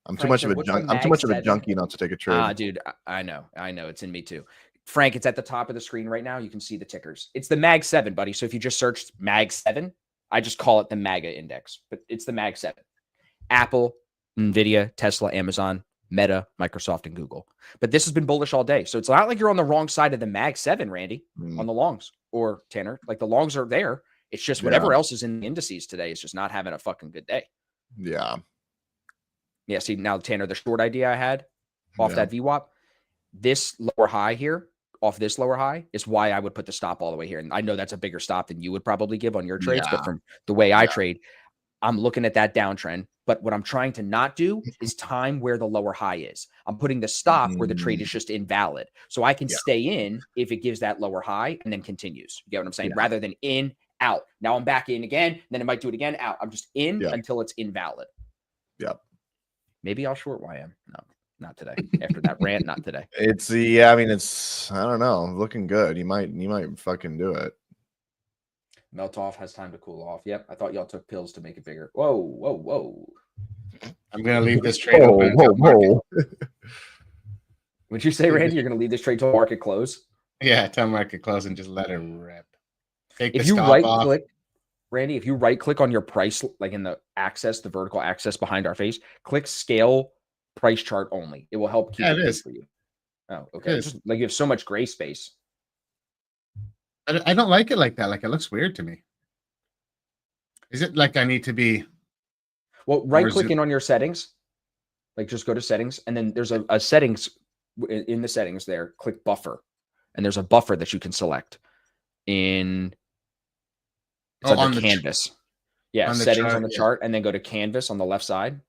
Speaker 3: I'm too
Speaker 1: Frank
Speaker 3: much
Speaker 1: said,
Speaker 3: of a I'm too much of a junkie not to take a trade.
Speaker 1: Dude, I know. It's in me too. Frank, it's at the top of the screen right now. You can see the tickers. It's the Mag 7, buddy. So if you just searched Mag 7, I just call it the MAGA index, but it's the Mag 7. Apple, Nvidia, Tesla, Amazon, Meta, Microsoft, and Google. But this has been bullish all day. So it's not like you're on the wrong side of the Mag 7, Randy, on the longs, or Tanner. Like, the longs are there. It's just whatever else is in the indices today is just not having a fucking good day.
Speaker 3: Yeah.
Speaker 1: Yeah. See, now, Tanner, the short idea I had off that VWAP, this lower high here, off this lower high, is why I would put the stop all the way here. And I know that's a bigger stop than you would probably give on your trades, but from the way I trade, I'm looking at that downtrend. But what I'm trying to not do is time where the lower high is. I'm putting the stop where the trade is just invalid. So I can stay in if it gives that lower high and then continues. You get what I'm saying? Rather than in, out. Now I'm back in again, then it might do it again, out. I'm just in until it's invalid.
Speaker 3: Yep.
Speaker 1: Maybe I'll short YM. No, not today. After that rant, not today.
Speaker 3: It's I mean, it's, I don't know, looking good. You might fucking do it.
Speaker 1: Melt off, has time to cool off. Yep. I thought y'all took pills to make it bigger. Whoa.
Speaker 2: I'm gonna leave this trade open.
Speaker 3: Whoa.
Speaker 1: Would you say, Randy, you're gonna leave this trade till market close?
Speaker 2: Yeah, till market close and just let it rip.
Speaker 1: If you right click, Randy, if you right click on your price, like in the access, the vertical access behind our face, click scale price chart only. It will help keep it for you. Oh, okay. Just like you have so much gray space.
Speaker 2: I don't like it like that. Like, it looks weird to me. Is it like I need to be?
Speaker 1: Well, right click in on your settings. Like, just go to settings, and then there's a settings in the settings there. Click buffer, and there's a buffer that you can select in. It's under canvas. Yeah, settings on the chart, and then go to canvas on the left side,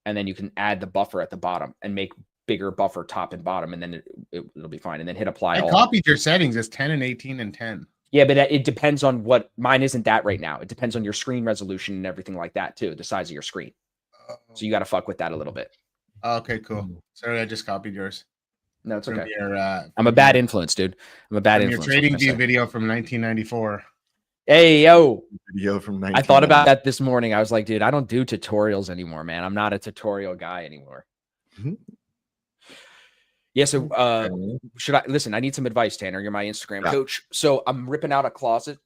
Speaker 1: and then you can add the buffer at the bottom and make bigger buffer top and bottom, and then it'll be fine. And then hit apply.
Speaker 2: I copied your settings as 10 and 18 and 10.
Speaker 1: Yeah, but it depends on what mine isn't that right now. It depends on your screen resolution and everything like that too, the size of your screen. So you got to fuck with that a little bit.
Speaker 2: Okay, cool. Sorry, I just copied yours.
Speaker 1: No, it's okay.
Speaker 2: Your,
Speaker 1: I'm a bad influence, dude. I'm a bad influence.
Speaker 2: Your trading view video from 1994.
Speaker 1: Hey, yo.
Speaker 3: Video from
Speaker 1: I thought about that this morning. I was like, dude, I don't do tutorials anymore, man. I'm not a tutorial guy anymore. Yeah, so should I listen? I need some advice, Tanner. You're my Instagram coach. So I'm ripping out a closet.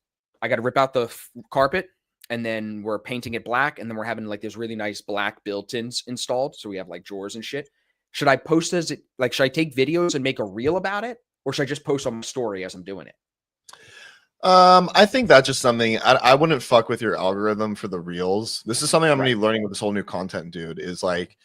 Speaker 1: I got to rip out the carpet, and then we're painting it black, and then we're having like this really nice black built-ins installed. So we have like drawers and shit. Should I post as it? Like, should I take videos and make a reel about it, or should I just post on my story as I'm doing it?
Speaker 3: I think that's just something I wouldn't fuck with your algorithm for the reels. This is something I'm gonna be learning with this whole new content, dude. Is like,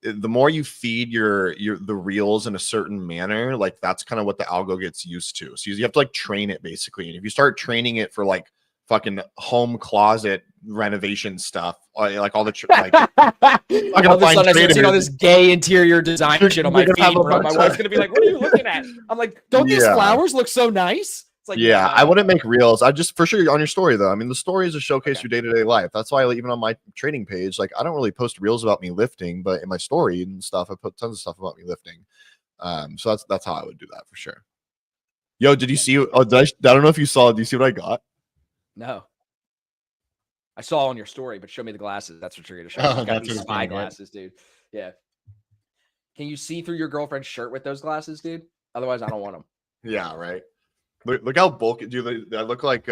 Speaker 3: the more you feed the reels in a certain manner, like that's kind of what the algo gets used to. So you have to like train it basically. And if you start training it for like fucking home closet renovation stuff, like all the like I'm gonna find traders.
Speaker 1: All this gay interior design shit on my feed, bro. My wife's gonna be like, "What are you looking at?" I'm like, "Don't these flowers look so nice?" It's like,
Speaker 3: I wouldn't make reels. I just, for sure, on your story though. I mean, the story is a showcase your day-to-day life. That's why even on my trading page, like I don't really post reels about me lifting, but in my story and stuff, I put tons of stuff about me lifting. So that's how I would do that for sure. Yo, did you see? Oh, I don't know if you saw. Do you see what I got?
Speaker 1: No. I saw on your story, but show me the glasses. That's what you're gonna show.
Speaker 2: Oh,
Speaker 1: that's spy glasses, dude. Yeah. Can you see through your girlfriend's shirt with those glasses, dude? Otherwise, I don't want them.
Speaker 3: Yeah, right. Look how bulky, dude. I look like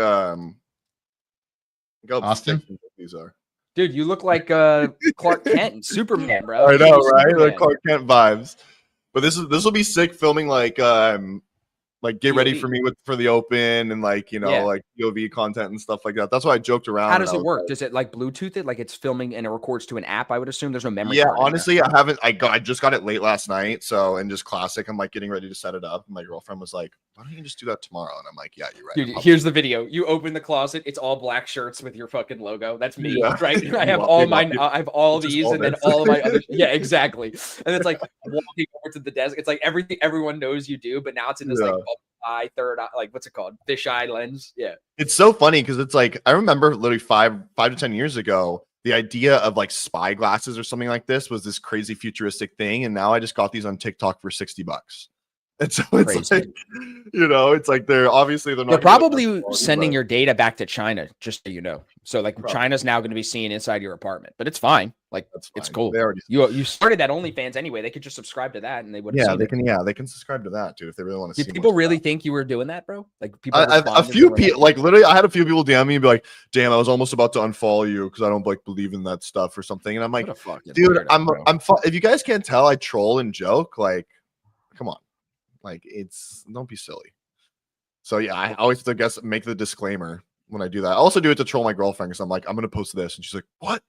Speaker 3: Go
Speaker 2: Austin?
Speaker 3: These are.
Speaker 1: Dude, you look like Clark Kent and Superman, bro.
Speaker 3: I know,
Speaker 1: You're
Speaker 3: right?
Speaker 1: Superman.
Speaker 3: The Clark Kent vibes. But this will be sick filming like get ready
Speaker 1: POV.
Speaker 3: for me for the open and like
Speaker 1: Yeah.
Speaker 3: like POV content and stuff like that. That's why I joked around.
Speaker 1: How does it work? Does it like Bluetooth it? Like it's filming and it records to an app? I would assume there's no memory.
Speaker 3: Yeah,
Speaker 1: card in there.
Speaker 3: honestly, I haven't. I just got it late last night, so and just classic. I'm like getting ready to set it up. My girlfriend was like, "Why don't you just do that tomorrow?" And I'm like, "Yeah, you're right."
Speaker 1: Dude, here's the video. You open the closet, it's all black shirts with your fucking logo. That's me,
Speaker 3: Yeah.
Speaker 1: right? I have all mine. I have all
Speaker 3: Just
Speaker 1: these,
Speaker 3: all
Speaker 1: and then
Speaker 3: this.
Speaker 1: all of my other. Yeah, exactly. And it's like walking over to the desk. It's like everything everyone knows you do, but now it's in this like eye, third eye, like what's it called? Fisheye lens. Yeah.
Speaker 3: It's so funny because it's like I remember literally five to 10 years ago, the idea of like spy glasses or something like this was this crazy futuristic thing, and now I just got these on TikTok for $60. And so it's
Speaker 1: Crazy.
Speaker 3: like, it's like they're not.
Speaker 1: They're probably sending your data back to China, just so you know. So like
Speaker 3: Probably.
Speaker 1: China's now going to be seeing inside your apartment, but it's fine. Like
Speaker 3: That's
Speaker 1: it's
Speaker 3: fine.
Speaker 1: cool.
Speaker 3: They already.
Speaker 1: You started that OnlyFans anyway. They could just subscribe to that, and they would.
Speaker 3: Yeah, they can. Yeah, they can subscribe to that too if they really want to.
Speaker 1: Did people really think you were doing that, bro? Like people.
Speaker 3: A few people, like literally, I had a few people DM me and be like, "Damn, I was almost about to unfollow you because I don't like believe in that stuff or something." And I'm like, "Dude, I'm if you guys can't tell, I troll and joke. Like, come on, like don't be silly." So yeah, I always make the disclaimer when I do that. I also do it to troll my girlfriend because I'm like, I'm gonna post this, and she's like, "What?"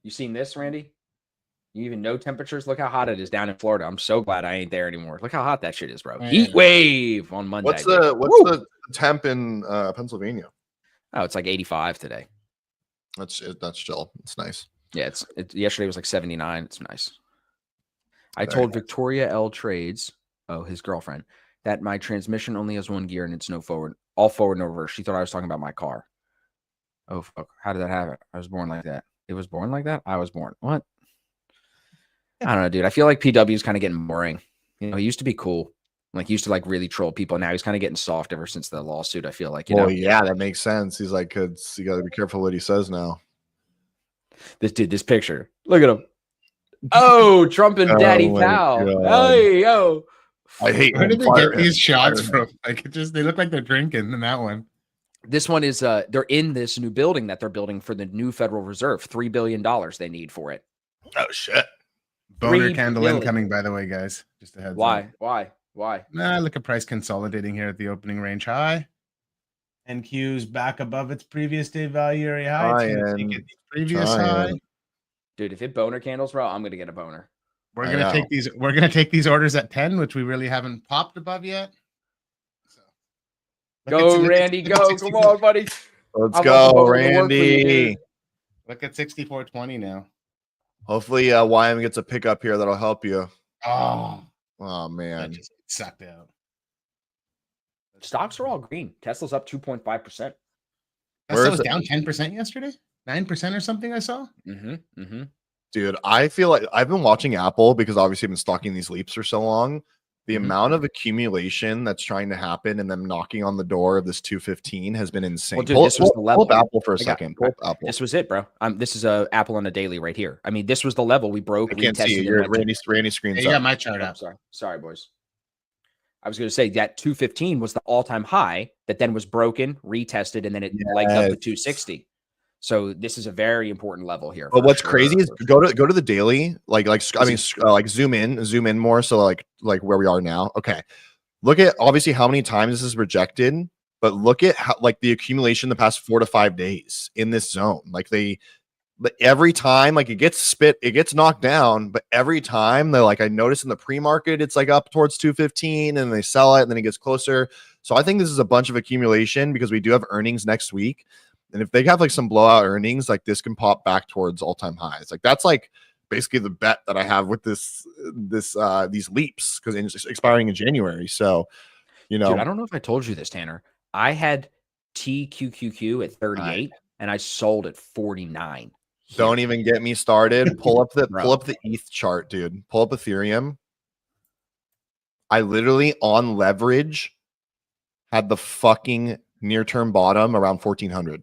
Speaker 1: You seen this, Randy? You even know temperatures? Look how hot it is down in Florida. I'm so glad I ain't there anymore. Look how hot that shit is, bro. Heat wave on Monday.
Speaker 3: What's the temp in Pennsylvania?
Speaker 1: Oh, it's like 85 today.
Speaker 3: That's chill. It's nice.
Speaker 1: Yeah, yesterday was like 79. It's nice. I told Victoria L Trades, his girlfriend, that my transmission only has one gear and it's all forward, no reverse. She thought I was talking about my car. Oh fuck! How did that happen? I was born like that. It was born like that. I was born. What? I don't know, dude. I feel like PW is kind of getting boring. He used to be cool. Like he used to like really troll people. Now he's kind of getting soft ever since the lawsuit. I feel like.
Speaker 3: Yeah, that makes sense. He's like, you got to be careful what he says now.
Speaker 1: This picture. Look at him. Oh, Trump and Daddy Pal. Hey, yo.
Speaker 3: I hate.
Speaker 2: Where did they get these shots from? Like they look like they're drinking in that one.
Speaker 1: This one is they're in this new building that they're building for the new Federal Reserve. $3 billion they need for it.
Speaker 3: Oh shit.
Speaker 2: Boner candle incoming, by the way, guys. Just a heads up.
Speaker 1: Why?
Speaker 2: Nah, look at price consolidating here at the opening range high. NQ's back above its previous day value area high. Previous high.
Speaker 1: Dude, if it boner candles, bro, I'm gonna get a boner.
Speaker 2: We're gonna take these. We're gonna take these orders at 10, which we really haven't popped above yet.
Speaker 1: Go, Randy, go. Come on, buddy.
Speaker 3: Let's go, Randy.
Speaker 2: Look at 64.20 now.
Speaker 3: Hopefully, YM gets a pickup here that'll help you.
Speaker 2: Oh
Speaker 3: man.
Speaker 2: That just sucked out.
Speaker 1: Stocks are all green. Tesla's up 2.5%.
Speaker 2: Tesla was down 10% yesterday? 9% or something I saw?
Speaker 3: Dude, I feel like I've been watching Apple because obviously I've been stalking these leaps for so long. The amount of accumulation that's trying to happen and them knocking on the door of this 215 has been insane.
Speaker 1: Well, dude, this was the level.
Speaker 3: Pull up Apple for a second. Pull up Apple.
Speaker 1: This was it, bro. This is a Apple on a daily right here. I mean, this was the level we broke.
Speaker 3: I can't see it. Your Randy screen's
Speaker 2: up. You got my chart up.
Speaker 1: Sorry, boys. I was going to say that 215 was the all-time high that then was broken, retested, and then it legged up to 260. So this is a very important level here.
Speaker 3: But what's crazy is go to the daily, like zoom in more. So like where we are now. Okay, look at obviously how many times this is rejected, but look at how like the accumulation the past 4 to 5 days in this zone. But every time like it gets knocked down, but every time they're like, I noticed in the pre-market it's like up towards 215 and they sell it and then it gets closer. So I think this is a bunch of accumulation because we do have earnings next week. And if they have like some blowout earnings, like this can pop back towards all-time highs. Like that's like basically the bet that I have with these leaps because it's expiring in January. So, Dude,
Speaker 1: I don't know if I told you this, Tanner. I had TQQQ at 38 and I sold at 49.
Speaker 3: Don't even get me started. Pull up the ETH chart, dude. Pull up Ethereum. I literally on leverage had the fucking near-term bottom around 1400.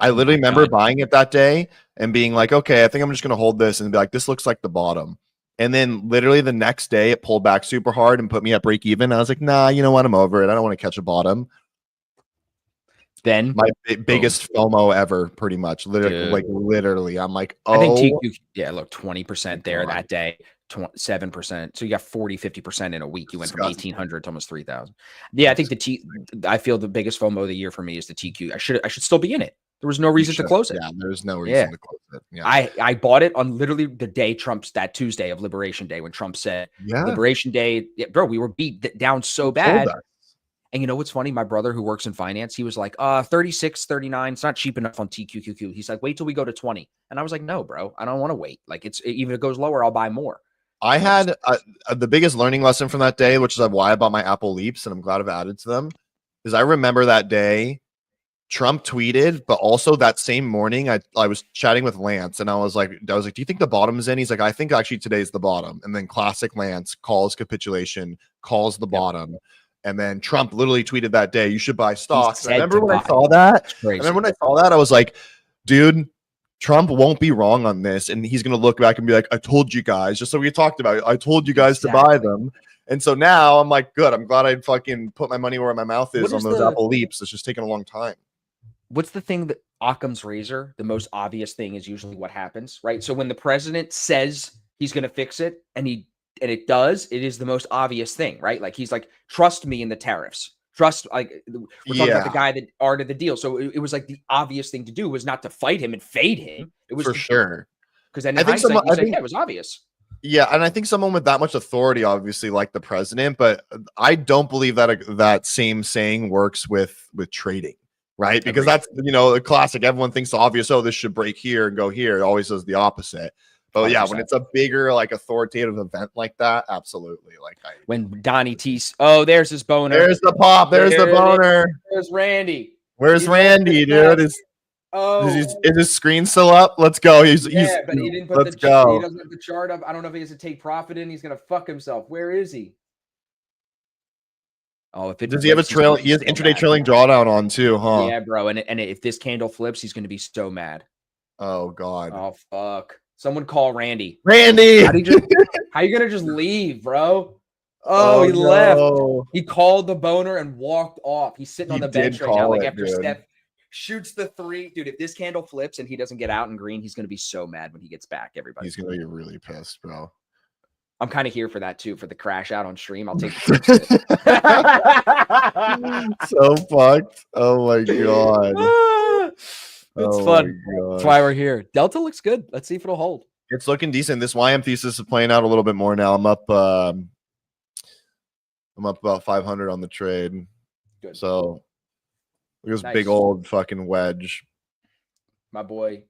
Speaker 3: I literally remember buying it that day and being like, okay, I think I'm just going to hold this and be like, this looks like the bottom. And then literally the next day it pulled back super hard and put me at break even. I was like, nah, you know what? I'm over it. I don't want to catch a bottom.
Speaker 1: Then
Speaker 3: My biggest FOMO ever, pretty much. Literally,
Speaker 1: Dude.
Speaker 3: like literally, I'm like,
Speaker 1: I think
Speaker 3: oh,
Speaker 1: TQ, yeah, look, 20% there
Speaker 3: God.
Speaker 1: that day, 7%. So you got 40-50% in a week. You went from
Speaker 3: Disgusting.
Speaker 1: 1,800 to almost 3,000. Yeah, I think I feel the biggest FOMO of the year for me is the TQ. I should still be in it. There was no reason to close it.
Speaker 3: Yeah, there's no reason to close it. Yeah.
Speaker 1: I bought it on literally the day that Tuesday of Liberation Day when Trump said Liberation Day, bro, we were beat down so bad. And you know what's funny? My brother who works in finance, he was like, 36, 39. It's not cheap enough on TQQQ. He's like, wait till we go to 20. And I was like, no, bro, I don't want to wait. Like even if it goes lower, I'll buy more.
Speaker 3: I had the biggest learning lesson from that day, which is why I bought my Apple Leaps, and I'm glad I've added to them, is I remember that day Trump tweeted, but also that same morning I was chatting with Lance, and I was like, do you think the bottom is in? He's like, I think actually today's the bottom. And then classic Lance calls capitulation, calls the bottom. And then Trump literally tweeted that day, you should buy stocks. I remember when I saw that. I was like, dude, Trump won't be wrong on this. And he's going to look back and be like, I told you guys, just so we talked about it. I told you guys to buy them. And so now I'm like, good. I'm glad I fucking put my money where my mouth is on those Apple Leaps. It's just taking a long time.
Speaker 1: What's the thing that Occam's razor, the most obvious thing is usually what happens, right? So when the president says he's going to fix it and it does, it is the most obvious thing, right? Like he's like, trust me in the tariffs. Trust, like we're talking about the guy that arted the deal. So it was like the obvious thing to do was not to fight him and fade him. It was
Speaker 3: for sure.
Speaker 1: Because then I think it was obvious.
Speaker 3: Yeah, and I think someone with that much authority, obviously, like the president, but I don't believe that that same saying works with trading, right? Because that's, the classic. Everyone thinks the obvious, oh, this should break here and go here. It always does the opposite. But 100%. Yeah, when it's a bigger, like authoritative event like that, absolutely. Like
Speaker 1: when Donnie T, there's his boner.
Speaker 3: There's the pop. There's the boner.
Speaker 1: There's Randy.
Speaker 3: Where's Randy, dude? Is his screen still up? Let's go. But he didn't put he
Speaker 1: doesn't have the chart up. I don't know if he has to take profit in. He's gonna fuck himself. Where is he? Oh, does
Speaker 3: he have a trail? He has intraday trailing drawdown on too, huh?
Speaker 1: Yeah, bro. And if this candle flips, he's gonna be so mad.
Speaker 3: Oh God.
Speaker 1: Oh fuck. Someone call Randy.
Speaker 3: Randy!
Speaker 1: How you gonna just leave, bro? Oh, he left. He called the boner and walked off. He's sitting on the bench right now. Like after Steph shoots the 3. Dude, if this candle flips and he doesn't get out in green, he's gonna be so mad when he gets back. Everybody.
Speaker 3: He's gonna be really pissed, bro.
Speaker 1: I'm kind of here for that too, for the crash out on stream. I'll take
Speaker 3: the so fucked. Oh my God.
Speaker 1: It's fun. That's why we're here. Delta looks good. Let's see if it'll hold.
Speaker 3: It's looking decent. This YM thesis is playing out a little bit more now. I'm up about 500 on the trade.
Speaker 1: Good.
Speaker 3: So look at this big old fucking wedge.
Speaker 1: My boy,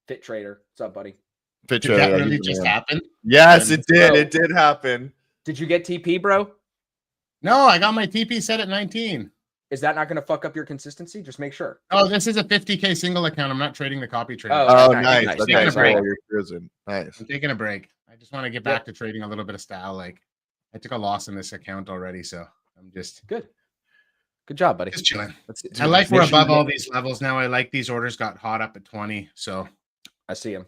Speaker 1: Fit Trader. What's up, buddy?
Speaker 2: Fit Trader. Did that really just happen?
Speaker 3: Yes, it did. Bro, it did happen.
Speaker 1: Did you get TP, bro?
Speaker 2: No, I got my TP set at 19.
Speaker 1: Is that not going to fuck up your consistency? Just make sure.
Speaker 2: Oh, this is a 50K single account. I'm not trading the copy trade.
Speaker 3: Oh, nice.
Speaker 2: I'm taking a break. Nice. I'm taking a break. I just want to get back to trading a little bit of style. Like I took a loss in this account already, so I'm just
Speaker 1: good. Good job, buddy.
Speaker 2: Just chilling. I like we're above all these levels now. I like these orders got hot up at 20. So
Speaker 1: I see them.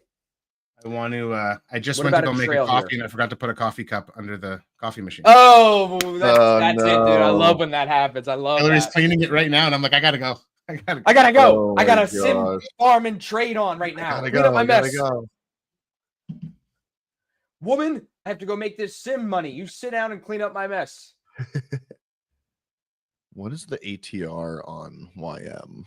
Speaker 2: I want to. I just went to go make a coffee, and I forgot to put a coffee cup under the coffee machine.
Speaker 1: Oh, that's it, dude. I love when that happens. I love.
Speaker 2: Hillary's cleaning it right now, and I'm like, I gotta go.
Speaker 1: I gotta go. I got a sim farm and trade on right now. Clean up my mess. Woman, I have to go make this sim money. You sit down and clean up my mess.
Speaker 3: What is the ATR on YM?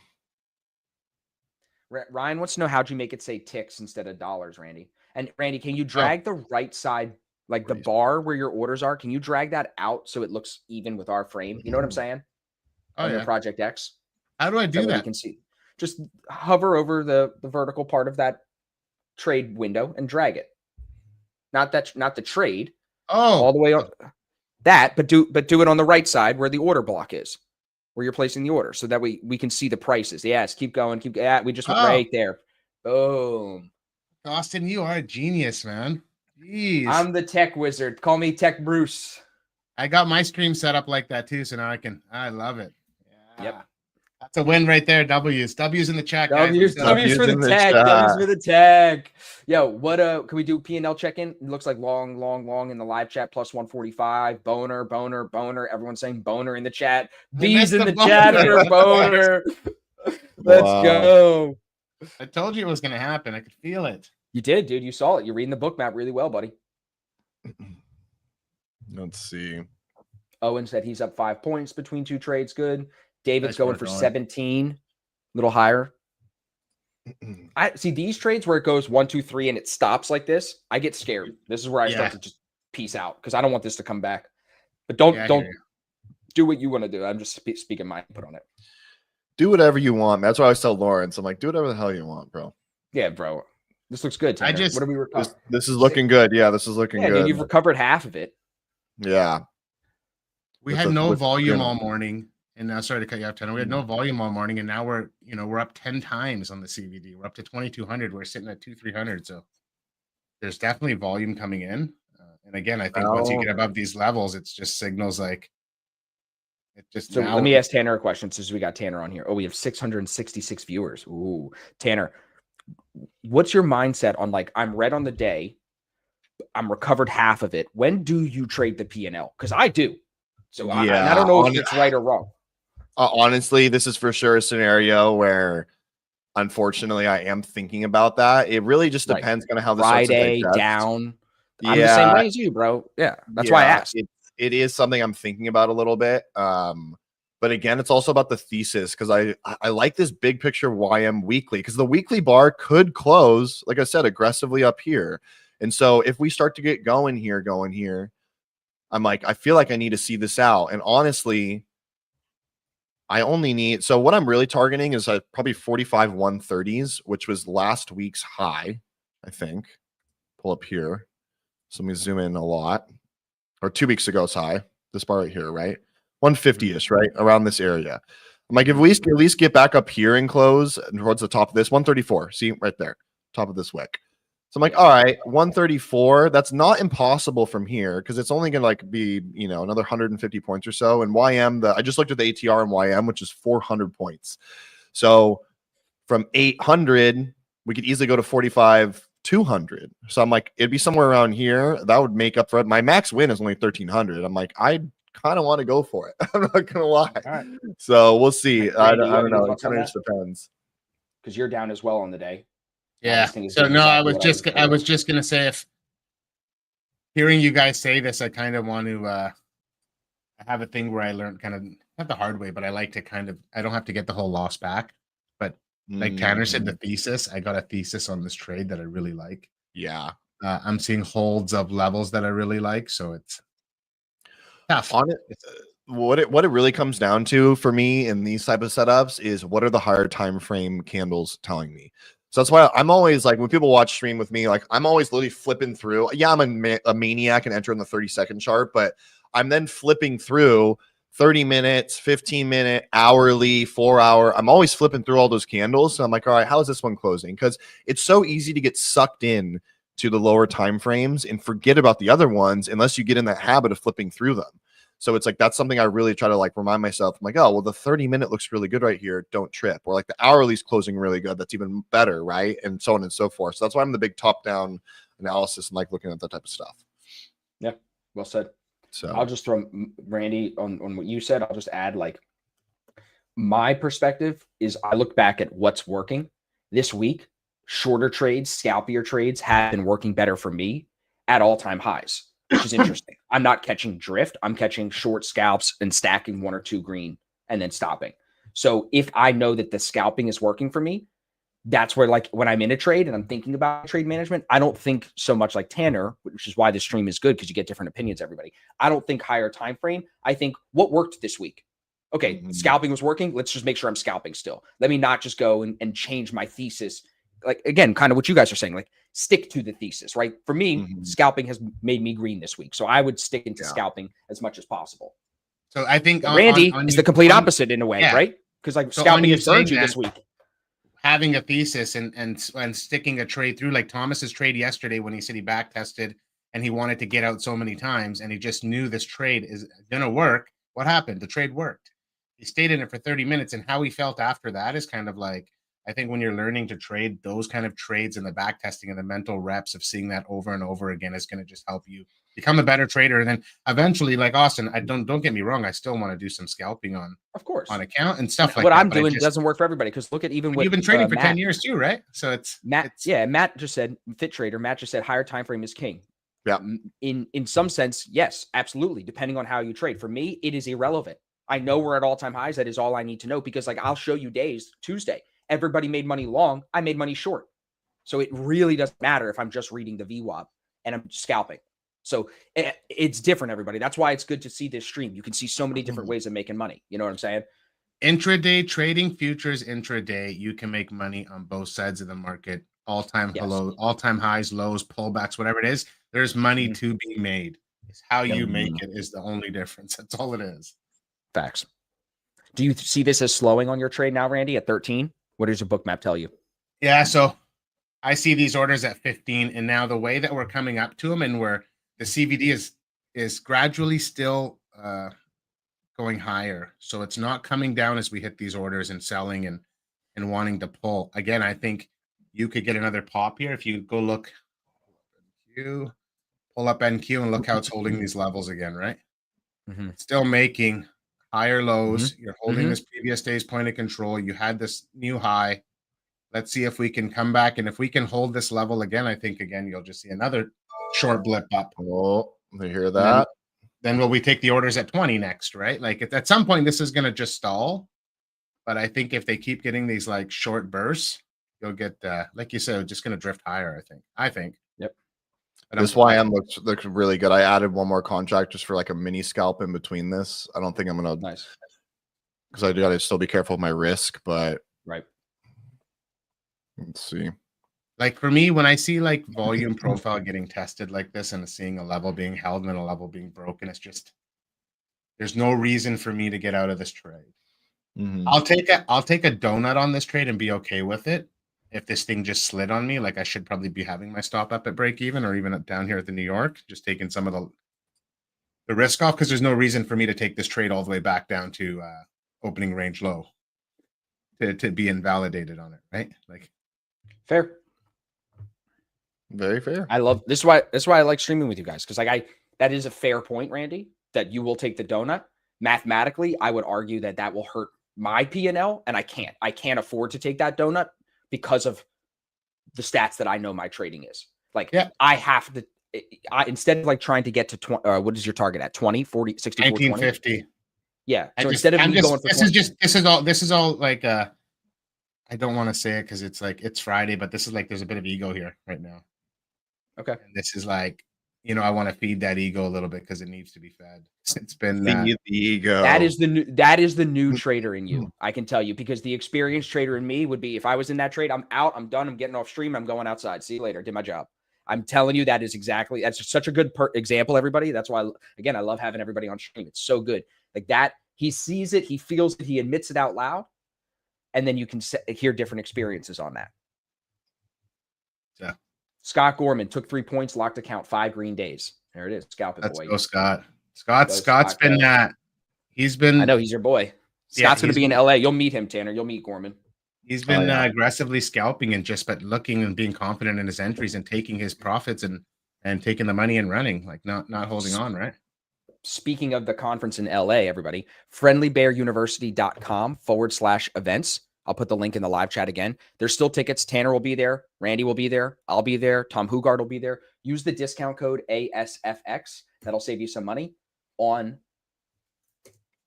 Speaker 1: Ryan wants to know how'd you make it say ticks instead of dollars, Randy? And Randy, can you drag the right side, like the bar where your orders are? Can you drag that out so it looks even with our frame? You know what I'm saying?
Speaker 2: Oh,
Speaker 1: yeah. Project X.
Speaker 2: How do I do that?
Speaker 1: You can see. Just hover over the vertical part of that trade window and drag it. Not the trade.
Speaker 2: Oh,
Speaker 1: all the way on that, but do it on the right side where the order block is. Where you're placing the order, so that we can see the prices. Yes, keep going. We just went right there. Boom.
Speaker 2: Austin, you are a genius, man. Jeez.
Speaker 1: I'm the tech wizard. Call me Tech Bruce.
Speaker 2: I got my stream set up like that too, so now I love it.
Speaker 1: Yeah. Yep.
Speaker 2: That's a win right there. W's in the chat, guys.
Speaker 1: W's for the tag. W's for the tag. Yo, what can we do P&L check-in? It looks like long in the live chat, plus 145. Boner. Everyone's saying boner in the chat. B's in the chat for boner. Let's
Speaker 3: Wow.
Speaker 1: go.
Speaker 2: I told you it was going to happen. I could feel it.
Speaker 1: You did, dude. You saw it. You're reading the book map really well, buddy.
Speaker 3: Let's see.
Speaker 1: Owen said he's up 5 points between two trades. Good. David's
Speaker 2: Nice
Speaker 1: going
Speaker 2: work,
Speaker 1: for
Speaker 2: Owen.
Speaker 1: 17, a little higher. I see these trades where it goes 1, 2, 3, and it stops like this. I get scared. This is where I start to just peace out because I don't want this to come back. But don't do what you want to do. I'm just speaking my input on it.
Speaker 3: Do whatever you want. That's what I always tell Lawrence. I'm like, do whatever the hell you want, bro.
Speaker 1: Yeah, bro. This looks good. Tanner. What are we recovering?
Speaker 3: This is looking good. Yeah, this is looking good.
Speaker 1: Dude, you've recovered half of it.
Speaker 3: Yeah.
Speaker 2: We had no volume all morning. And sorry to cut you off, Tanner. We had no volume all morning, and now we're up 10 times on the CVD. We're up to 2,200. We're sitting at 2,300. So there's definitely volume coming in. And again, I think once you get above these levels, it's just signals like it just.
Speaker 1: So let me ask Tanner a question since we got Tanner on here. Oh, we have 666 viewers. Ooh, Tanner, what's your mindset on like I'm red on the day, I'm recovered half of it? When do you trade the P&L? Because I do. So I don't know if it's right or wrong.
Speaker 3: Honestly, this is for sure a scenario where, unfortunately, I am thinking about that. It really just depends kind of how the
Speaker 1: Friday down. I'm the same way as you, bro. Yeah, that's why I asked.
Speaker 3: It is something I'm thinking about a little bit. But again, it's also about the thesis because I like this big picture YM weekly because the weekly bar could close, like I said, aggressively up here. And so if we start to get going here, I'm like, I feel like I need to see this out. And honestly, I only need, so what I'm really targeting is probably 45 130s, which was last week's high, I think. Pull up here. So let me zoom in a lot. Or 2 weeks ago's high. This bar right here, right? 150-ish, right? Around this area. I'm like, if we at least get back up here and close towards the top of this, 134. See, right there, top of this wick. So I'm like, all right, 134. That's not impossible from here because it's only going to be, another 150 points or so. And YM, I just looked at the ATR and YM, which is 400 points. So from 800, we could easily go to 45, 200. So I'm like, it'd be somewhere around here. That would make up for it. My max win is only 1,300. I'm like, I kind of want to go for it. I'm not going to lie.
Speaker 1: Right.
Speaker 3: So we'll see. I don't know. It kind of just depends.
Speaker 1: Because you're down as well on the day.
Speaker 2: Yeah. So no, I was just gonna say, if hearing you guys say this, I kind of want to I have a thing where I learned kind of not the hard way, but I like to I don't have to get the whole loss back. But like Tanner said, the thesis, I got a thesis on this trade that I really like.
Speaker 3: Yeah.
Speaker 2: I'm seeing holds of levels that I really like, so it's tough.
Speaker 3: On it, what it really comes down to for me in these type of setups is what are the higher time frame candles telling me. So that's why I'm always like, when people watch stream with me, like I'm always literally flipping through. Yeah, I'm a maniac and enter in the 30-second chart, but I'm then flipping through 30 minutes, 15-minute, hourly, 4-hour. I'm always flipping through all those candles. So I'm like, all right, how is this one closing? Because it's so easy to get sucked in to the lower time frames and forget about the other ones unless you get in that habit of flipping through them. So it's like, that's something I really try to like remind myself. I'm like, oh, well, the 30-minute looks really good right here. Don't trip. Or like the hourly's closing really good. That's even better, right? And so on and so forth. So that's why I'm the big top-down analysis and like looking at that type of stuff.
Speaker 1: Yeah, well said.
Speaker 3: So
Speaker 1: I'll just throw Randy on what you said. I'll just add like my perspective is I look back at what's working this week. Shorter trades, scalpier trades have been working better for me at all-time highs, which is interesting. I'm not catching drift. I'm catching short scalps and stacking 1 or 2 green and then stopping. So if I know that the scalping is working for me, that's where like when I'm in a trade and I'm thinking about trade management, I don't think so much like Tanner, which is why this stream is good because you get different opinions, everybody. I don't think higher time frame. I think what worked this week. Okay, scalping was working. Let's just make sure I'm scalping still. Let me not just go and change my thesis. Like, again, kind of what you guys are saying, like stick to the thesis, right? For me, scalping has made me green this week. So I would stick into scalping as much as possible.
Speaker 2: So I think
Speaker 1: Randy is the complete opposite in a way, right? Because like scalping has burned you this week.
Speaker 2: Having a thesis and sticking a trade through, like Thomas's trade yesterday when he said he back tested and he wanted to get out so many times and he just knew this trade is going to work. What happened? The trade worked. He stayed in it for 30 minutes and how he felt after that is kind of like, I think when you're learning to trade, those kind of trades and the back testing and the mental reps of seeing that over and over again is going to just help you become a better trader, and then eventually, like Austin, don't get me wrong, I still want to do some scalping on,
Speaker 1: of course,
Speaker 2: on account and stuff like
Speaker 1: what
Speaker 2: that.
Speaker 1: I'm doing doesn't work for everybody, because look at even what
Speaker 2: you've been trading for
Speaker 1: Matt,
Speaker 2: 10 years too, right? So
Speaker 1: Matt just said, Fit Trader, Matt just said higher time frame is king.
Speaker 3: Yeah.
Speaker 1: In some sense, yes, absolutely. Depending on how you trade. For me, it is irrelevant. I know we're at all-time highs. That is all I need to know, because like I'll show you days. Tuesday, everybody made money long. I made money short. So it really doesn't matter if I'm just reading the VWAP and I'm scalping. So it's different, everybody. That's why it's good to see this stream. You can see so many different ways of making money. You know what I'm saying?
Speaker 2: Intraday trading, futures intraday, you can make money on both sides of the market. All-time lows, all-time highs, lows, pullbacks, whatever it is. There's money to be made. It's how you make it is the only difference. That's all it is.
Speaker 1: Facts. Do you see this as slowing on your trade now, Randy, at 13? What does your book map tell you?
Speaker 2: Yeah, so I see these orders at 15, and now the way that we're coming up to them, and where the CVD is gradually still going higher. So it's not coming down as we hit these orders and selling and wanting to pull. Again, I think you could get another pop here if you go look. You pull up NQ and look how it's holding these levels again, right? It's still making higher lows. You're holding this previous day's point of control. You had this new high. Let's see if we can come back. And if we can hold this level again, I think, again, you'll just see another short blip up.
Speaker 3: Oh, they hear that.
Speaker 2: Then will we take the orders at 20 next, right? Like at some point, this is going to just stall. But I think if they keep getting these like short bursts, you'll get, like you said, just going to drift higher, I think.
Speaker 1: Yep.
Speaker 3: This YM looks really good. I added one more contract just for like a mini scalp in between this. I don't think I'm going to.
Speaker 1: Nice.
Speaker 3: Because I do got to still be careful of my risk, but.
Speaker 1: Right.
Speaker 3: Let's see.
Speaker 2: Like for me, when I see like volume profile getting tested like this and seeing a level being held and a level being broken, it's just, there's no reason for me to get out of this trade. I'll take a donut on this trade and be okay with it. If this thing just slid on me, like I should probably be having my stop up at break even, or even down here at the New York, just taking some of the risk off, because there's no reason for me to take this trade all the way back down to opening range low to be invalidated on it, right? Like
Speaker 1: fair.
Speaker 3: Very fair.
Speaker 1: I love this. That's why I like streaming with you guys, because like that is a fair point, Randy, that you will take the donut. Mathematically, I would argue that will hurt my P&L, and I can't afford to take that donut because of the stats that I know my trading is. Like, I have to, instead of like trying to get to 20, what is your target at? 20, 40, 60,
Speaker 2: 1950.
Speaker 1: Yeah. So instead of me going for
Speaker 2: this is all like, I don't want to say it because it's like, it's Friday, but this is like, there's a bit of ego here right now.
Speaker 1: Okay.
Speaker 2: And this is like, I want to feed that ego a little bit because it needs to be fed. It's been
Speaker 3: feed the ego.
Speaker 1: That is the new trader in you. I can tell you, because the experienced trader in me would be, if I was in that trade, I'm out, I'm done, I'm getting off stream, I'm going outside. See you later. Did my job. I'm telling you, that's such a good example, everybody. That's why, again, I love having everybody on stream. It's so good. Like that, he sees it, he feels it, he admits it out loud, and then you can hear different experiences on that.
Speaker 2: Yeah.
Speaker 1: Scott Gorman took 3 points, locked account, 5 green days. There it is. Scalping
Speaker 2: Let's
Speaker 1: boy.
Speaker 2: go, Scott. Scott's been that. He's been.
Speaker 1: I know he's your boy. Scott's going to be in LA. You'll meet him, Tanner. You'll meet Gorman.
Speaker 2: He's been aggressively scalping and just looking and being confident in his entries and taking his profits and taking the money and running, like not holding on, right?
Speaker 1: Speaking of the conference in LA, everybody, friendlybearuniversity.com/events. I'll put the link in the live chat again. There's still tickets. Tanner will be there. Randy will be there. I'll be there. Tom Hugard will be there. Use the discount code ASFX. That'll save you some money on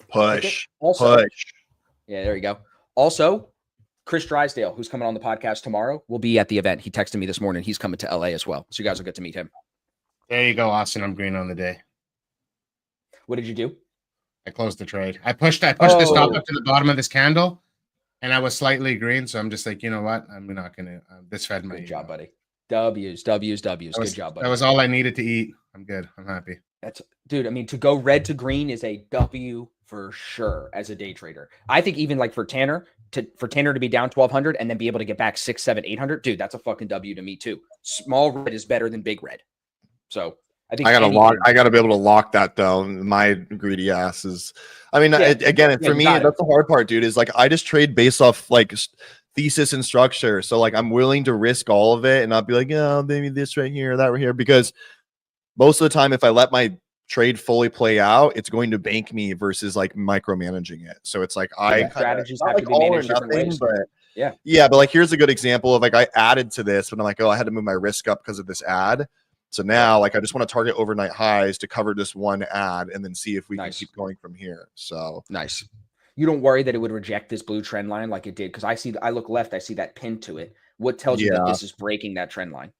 Speaker 3: push.
Speaker 1: Also,
Speaker 3: push.
Speaker 1: Yeah, there you go. Also, Chris Drysdale, who's coming on the podcast tomorrow, will be at the event. He texted me this morning. He's coming to LA as well. So you guys will get to meet him.
Speaker 2: There you go, Austin. I'm green on the day.
Speaker 1: What did you do?
Speaker 2: I closed the trade. I pushed the stop up to the bottom of this candle. And I was slightly green, so I'm just like, you know what? I'm not going to. This fed my.
Speaker 1: Good job, buddy. W's. Good job, buddy.
Speaker 2: That was all I needed to eat. I'm good. I'm happy.
Speaker 1: Dude, I mean, to go red to green is a W for sure as a day trader. I think even like for Tanner to be down 1,200 and then be able to get back 600, 700, 800, dude, that's a fucking W to me too. Small red is better than big red. So I think I
Speaker 3: gotta be able to lock that down. My greedy ass is. I mean, for me, that's the hard part, dude. Is like I just trade based off like thesis and structure. So like I'm willing to risk all of it and not be like, maybe this right here, that right here, because most of the time, if I let my trade fully play out, it's going to bank me versus like micromanaging it. So it's like I
Speaker 1: strategies
Speaker 3: not
Speaker 1: have
Speaker 3: like
Speaker 1: to be
Speaker 3: all or
Speaker 1: managed different
Speaker 3: nothing,
Speaker 1: ways.
Speaker 3: but
Speaker 1: Yeah.
Speaker 3: but like here's a good example of like I added to this, but I'm like, oh, I had to move my risk up because of this ad. So now like I just want to target overnight highs to cover this one ad and then see if we can keep going from here. So
Speaker 1: nice. You don't worry that it would reject this blue trend line like it did, because I look left, I see that pin to it. What tells you that this is breaking that trend line?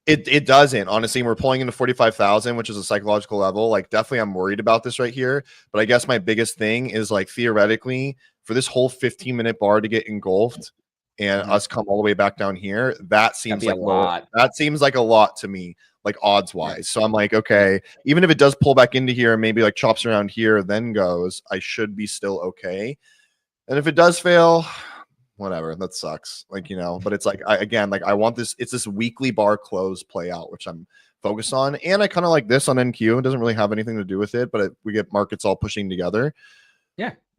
Speaker 3: It doesn't, honestly. We're pulling into 45,000, which is a psychological level. Like, definitely, I'm worried about this right here. But I guess my biggest thing is like theoretically, for this whole 15-minute bar to get engulfed and us come all the way back down here, that seems like
Speaker 1: a lot.
Speaker 3: That seems like a lot to me, like odds wise. So I'm like, okay, even if it does pull back into here, and maybe like chops around here, then goes, I should be still okay. And if it does fail, whatever, that sucks, like, but it's like I want this, it's this weekly bar close play out, which I'm focused on. And I kind of like this on NQ. It doesn't really have anything to do with it, but we get markets all pushing together.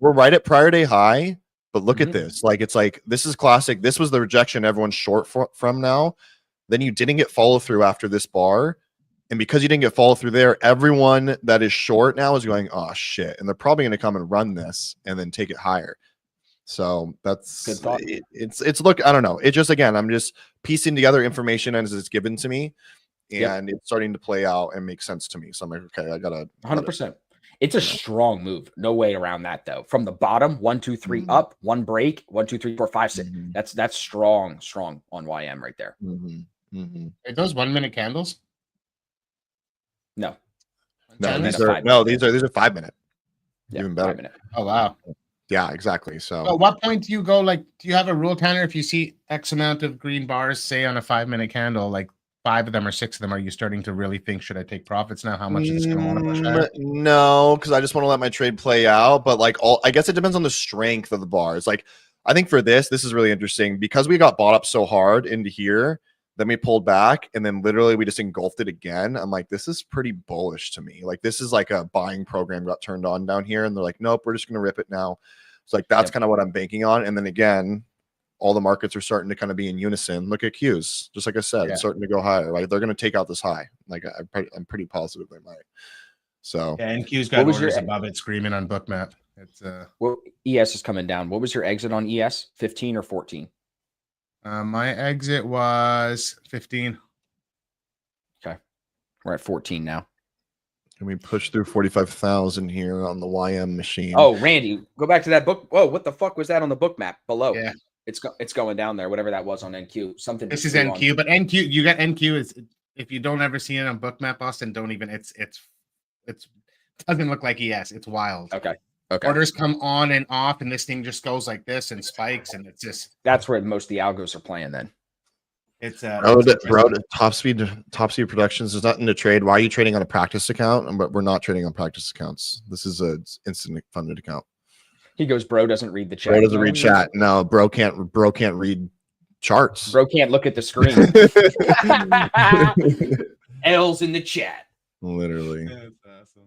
Speaker 3: We're right at prior day high, but look at this. Like, it's like, this is classic. This was the rejection everyone's short from now. Then you didn't get follow through after this bar, and because you didn't get follow through there, everyone that is short now is going, oh shit, and they're probably going to come and run this and then take it higher. So that's
Speaker 1: good thought.
Speaker 3: It's look, I don't know. It just, again, I'm just piecing together information as it's given to me, and it's starting to play out and make sense to me. So I'm like, okay, I gotta
Speaker 1: 100%. It's a strong move. No way around that though. From the bottom, 1, 2, 3 up, one break, 1, 2, 3, 4, 5, 6. That's strong on YM right there.
Speaker 2: Are those 1 minute candles?
Speaker 1: No,
Speaker 3: these are 5 minute.
Speaker 1: Yeah,
Speaker 3: even better.
Speaker 1: 5 minute.
Speaker 2: Oh wow.
Speaker 3: Yeah, exactly. So
Speaker 2: at what point do you go, like, do you have a rule, Tanner? If you see X amount of green bars, say on a 5 minute candle, like 5 of them or 6 of them, are you starting to really think, should I take profits now? How much is going to want to push higher?
Speaker 3: No, because I just want to let my trade play out. But like, I guess it depends on the strength of the bars. Like, I think for this is really interesting because we got bought up so hard into here. Then we pulled back and then literally we just engulfed it again. I'm like, this is pretty bullish to me. Like, this is like a buying program got turned on down here. And they're like, nope, we're just going to rip it now. So like, that's kind of what I'm banking on. And then again, all the markets are starting to kind of be in unison. Look at Qs, just like I said, it's starting to go higher. Like, they're going to take out this high. Like, I'm pretty positive they might. So
Speaker 2: and Q's got orders above it screaming on Bookmap. It's
Speaker 1: well, ES is coming down. What was your exit on ES? 15 or 14?
Speaker 2: My exit was 15.
Speaker 1: Okay, we're at 14 now.
Speaker 3: Can we push through 45,000 here on the YM machine?
Speaker 1: Oh, Randy, go back to that book. Whoa, what the fuck was that on the book map below?
Speaker 2: Yeah,
Speaker 1: it's going down there. Whatever that was on NQ. Something.
Speaker 2: This is NQ, but NQ, you got NQ is, if you don't ever see it on Bookmap, Austin, don't even. It's doesn't look like ES. It's wild.
Speaker 1: Okay.
Speaker 2: Orders come on and off, and this thing just goes like this and spikes, and it's just.
Speaker 1: That's where most of the algos are playing. Then
Speaker 2: it's
Speaker 3: top speed productions is not in the trade. Why are you trading on a practice account? But we're not trading on practice accounts. This is a instant funded account.
Speaker 1: He goes, bro doesn't read the chat.
Speaker 3: Bro doesn't read chat. No, bro can't read charts.
Speaker 1: Bro can't look at the screen. L's in the chat.
Speaker 3: Literally.
Speaker 2: That's awesome.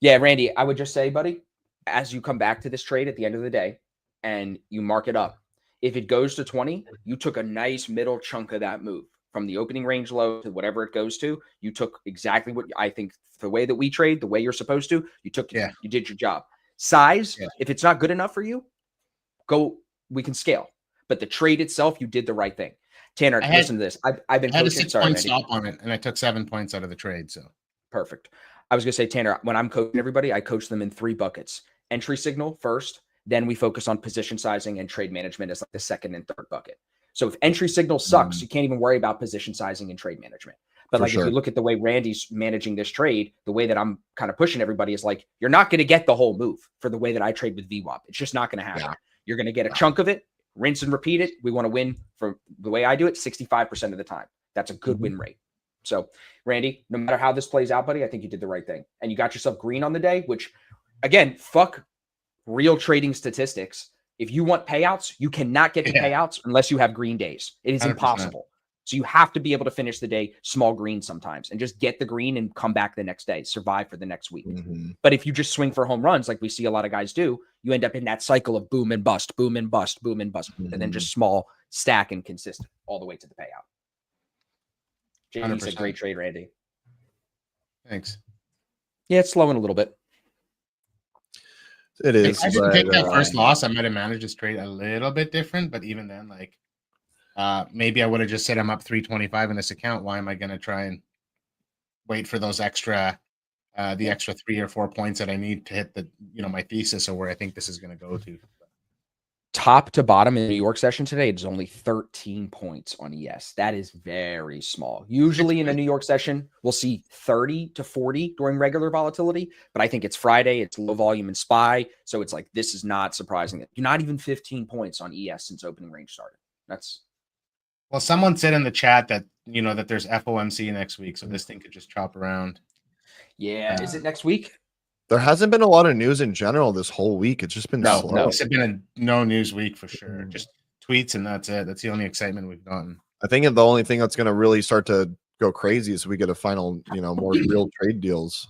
Speaker 1: Yeah, Randy, I would just say, buddy, as you come back to this trade at the end of the day and you mark it up, if it goes to 20, you took a nice middle chunk of that move from the opening range low to whatever it goes to. You took exactly what I think the way that we trade, the way you're supposed to. You took, you did your job. Size, if it's not good enough for you, we can scale. But the trade itself, you did the right thing. Tanner, listen to this. I've been
Speaker 2: had coaching, a 6 point stop on it, and I took 7 points out of the trade. So
Speaker 1: perfect. I was going to say, Tanner, when I'm coaching everybody, I coach them in 3 buckets. Entry signal first, then we focus on position sizing and trade management as like the second and third bucket. So if entry signal sucks, you can't even worry about position sizing and trade management. But if you look at the way Randy's managing this trade, the way that I'm kind of pushing everybody is like, you're not going to get the whole move for the way that I trade with VWAP. It's just not going to happen. You're going to get a chunk of it, rinse and repeat it. We want to win for the way I do it 65% of the time. That's a good win rate. So, Randy, no matter how this plays out, buddy, I think you did the right thing. And you got yourself green on the day, which, again, fuck real trading statistics. If you want payouts, you cannot get the payouts unless you have green days. It is 100%. Impossible. So you have to be able to finish the day small green sometimes and just get the green and come back the next day, survive for the next week. But if you just swing for home runs like we see a lot of guys do, you end up in that cycle of boom and bust, boom and bust, boom and bust, and then just small stack and consistent all the way to the payout. Jamie said, great trade, Randy.
Speaker 2: Thanks.
Speaker 1: Yeah, it's slowing a little bit.
Speaker 3: It
Speaker 2: If
Speaker 3: is.
Speaker 2: I didn't
Speaker 3: But,
Speaker 2: take that first loss, I might have managed this trade a little bit different. But even then, like, maybe I would have just said I'm up 325 in this account. Why am I going to try and wait for those extra, the extra 3 or 4 points that I need to hit the, my thesis or where I think this is going to go to?
Speaker 1: Top to bottom in the New York session today, it's only 13 points on ES. That is very small. Usually in a New York session, we'll see 30 to 40 during regular volatility, but I think it's Friday, it's low volume in SPY, so it's like, this is not surprising. Not even 15 points on ES since opening range started.
Speaker 2: Well, someone said in the chat that, that there's FOMC next week, so this thing could just chop around.
Speaker 1: Yeah. Is it next week?
Speaker 3: there hasn't been a lot of news in general this whole week. It's just been slow.
Speaker 2: No, it's been a no news week for sure. Just tweets and that's it. That's the only excitement we've gotten.
Speaker 3: I think the only thing that's going to really start to go crazy is we get a final, more real trade deals.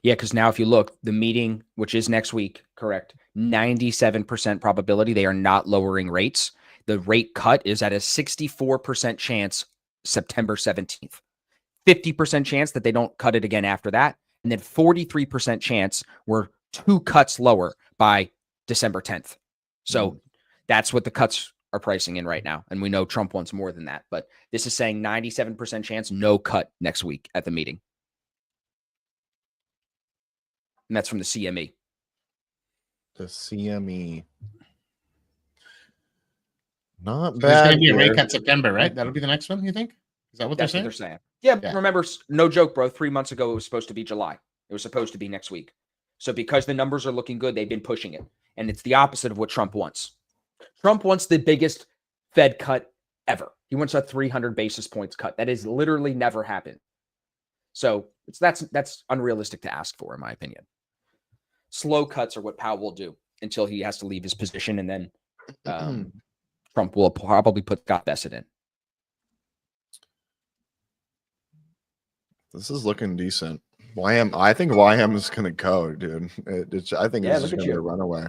Speaker 1: Yeah, because now if you look, the meeting, which is next week, correct, 97% probability they are not lowering rates. The rate cut is at a 64% chance September 17th. 50% chance that they don't cut it again after that. And then 43% chance we're 2 cuts lower by December 10th. So that's what the cuts are pricing in right now. And we know Trump wants more than that. But this is saying 97% chance no cut next week at the meeting. And that's from the CME.
Speaker 3: The CME. Not bad.
Speaker 2: There's going to be a
Speaker 3: here.
Speaker 2: rate cut September, right? That'll be the next one, you think? Is that what
Speaker 1: That's
Speaker 2: they're
Speaker 1: what
Speaker 2: saying?
Speaker 1: they're saying. Yeah,
Speaker 2: Yeah.
Speaker 1: Remember, no joke, bro. 3 months ago, it was supposed to be July. It was supposed to be next week. So because the numbers are looking good, they've been pushing it. And it's the opposite of what Trump wants. Trump wants the biggest Fed cut ever. He wants a 300 basis points cut. That has literally never happened. So that's unrealistic to ask for, in my opinion. Slow cuts are what Powell will do until he has to leave his position, and then Trump will probably put Scott Bassett in.
Speaker 3: This is looking decent. I think YM is going to go, dude. I think this is going to be a runaway.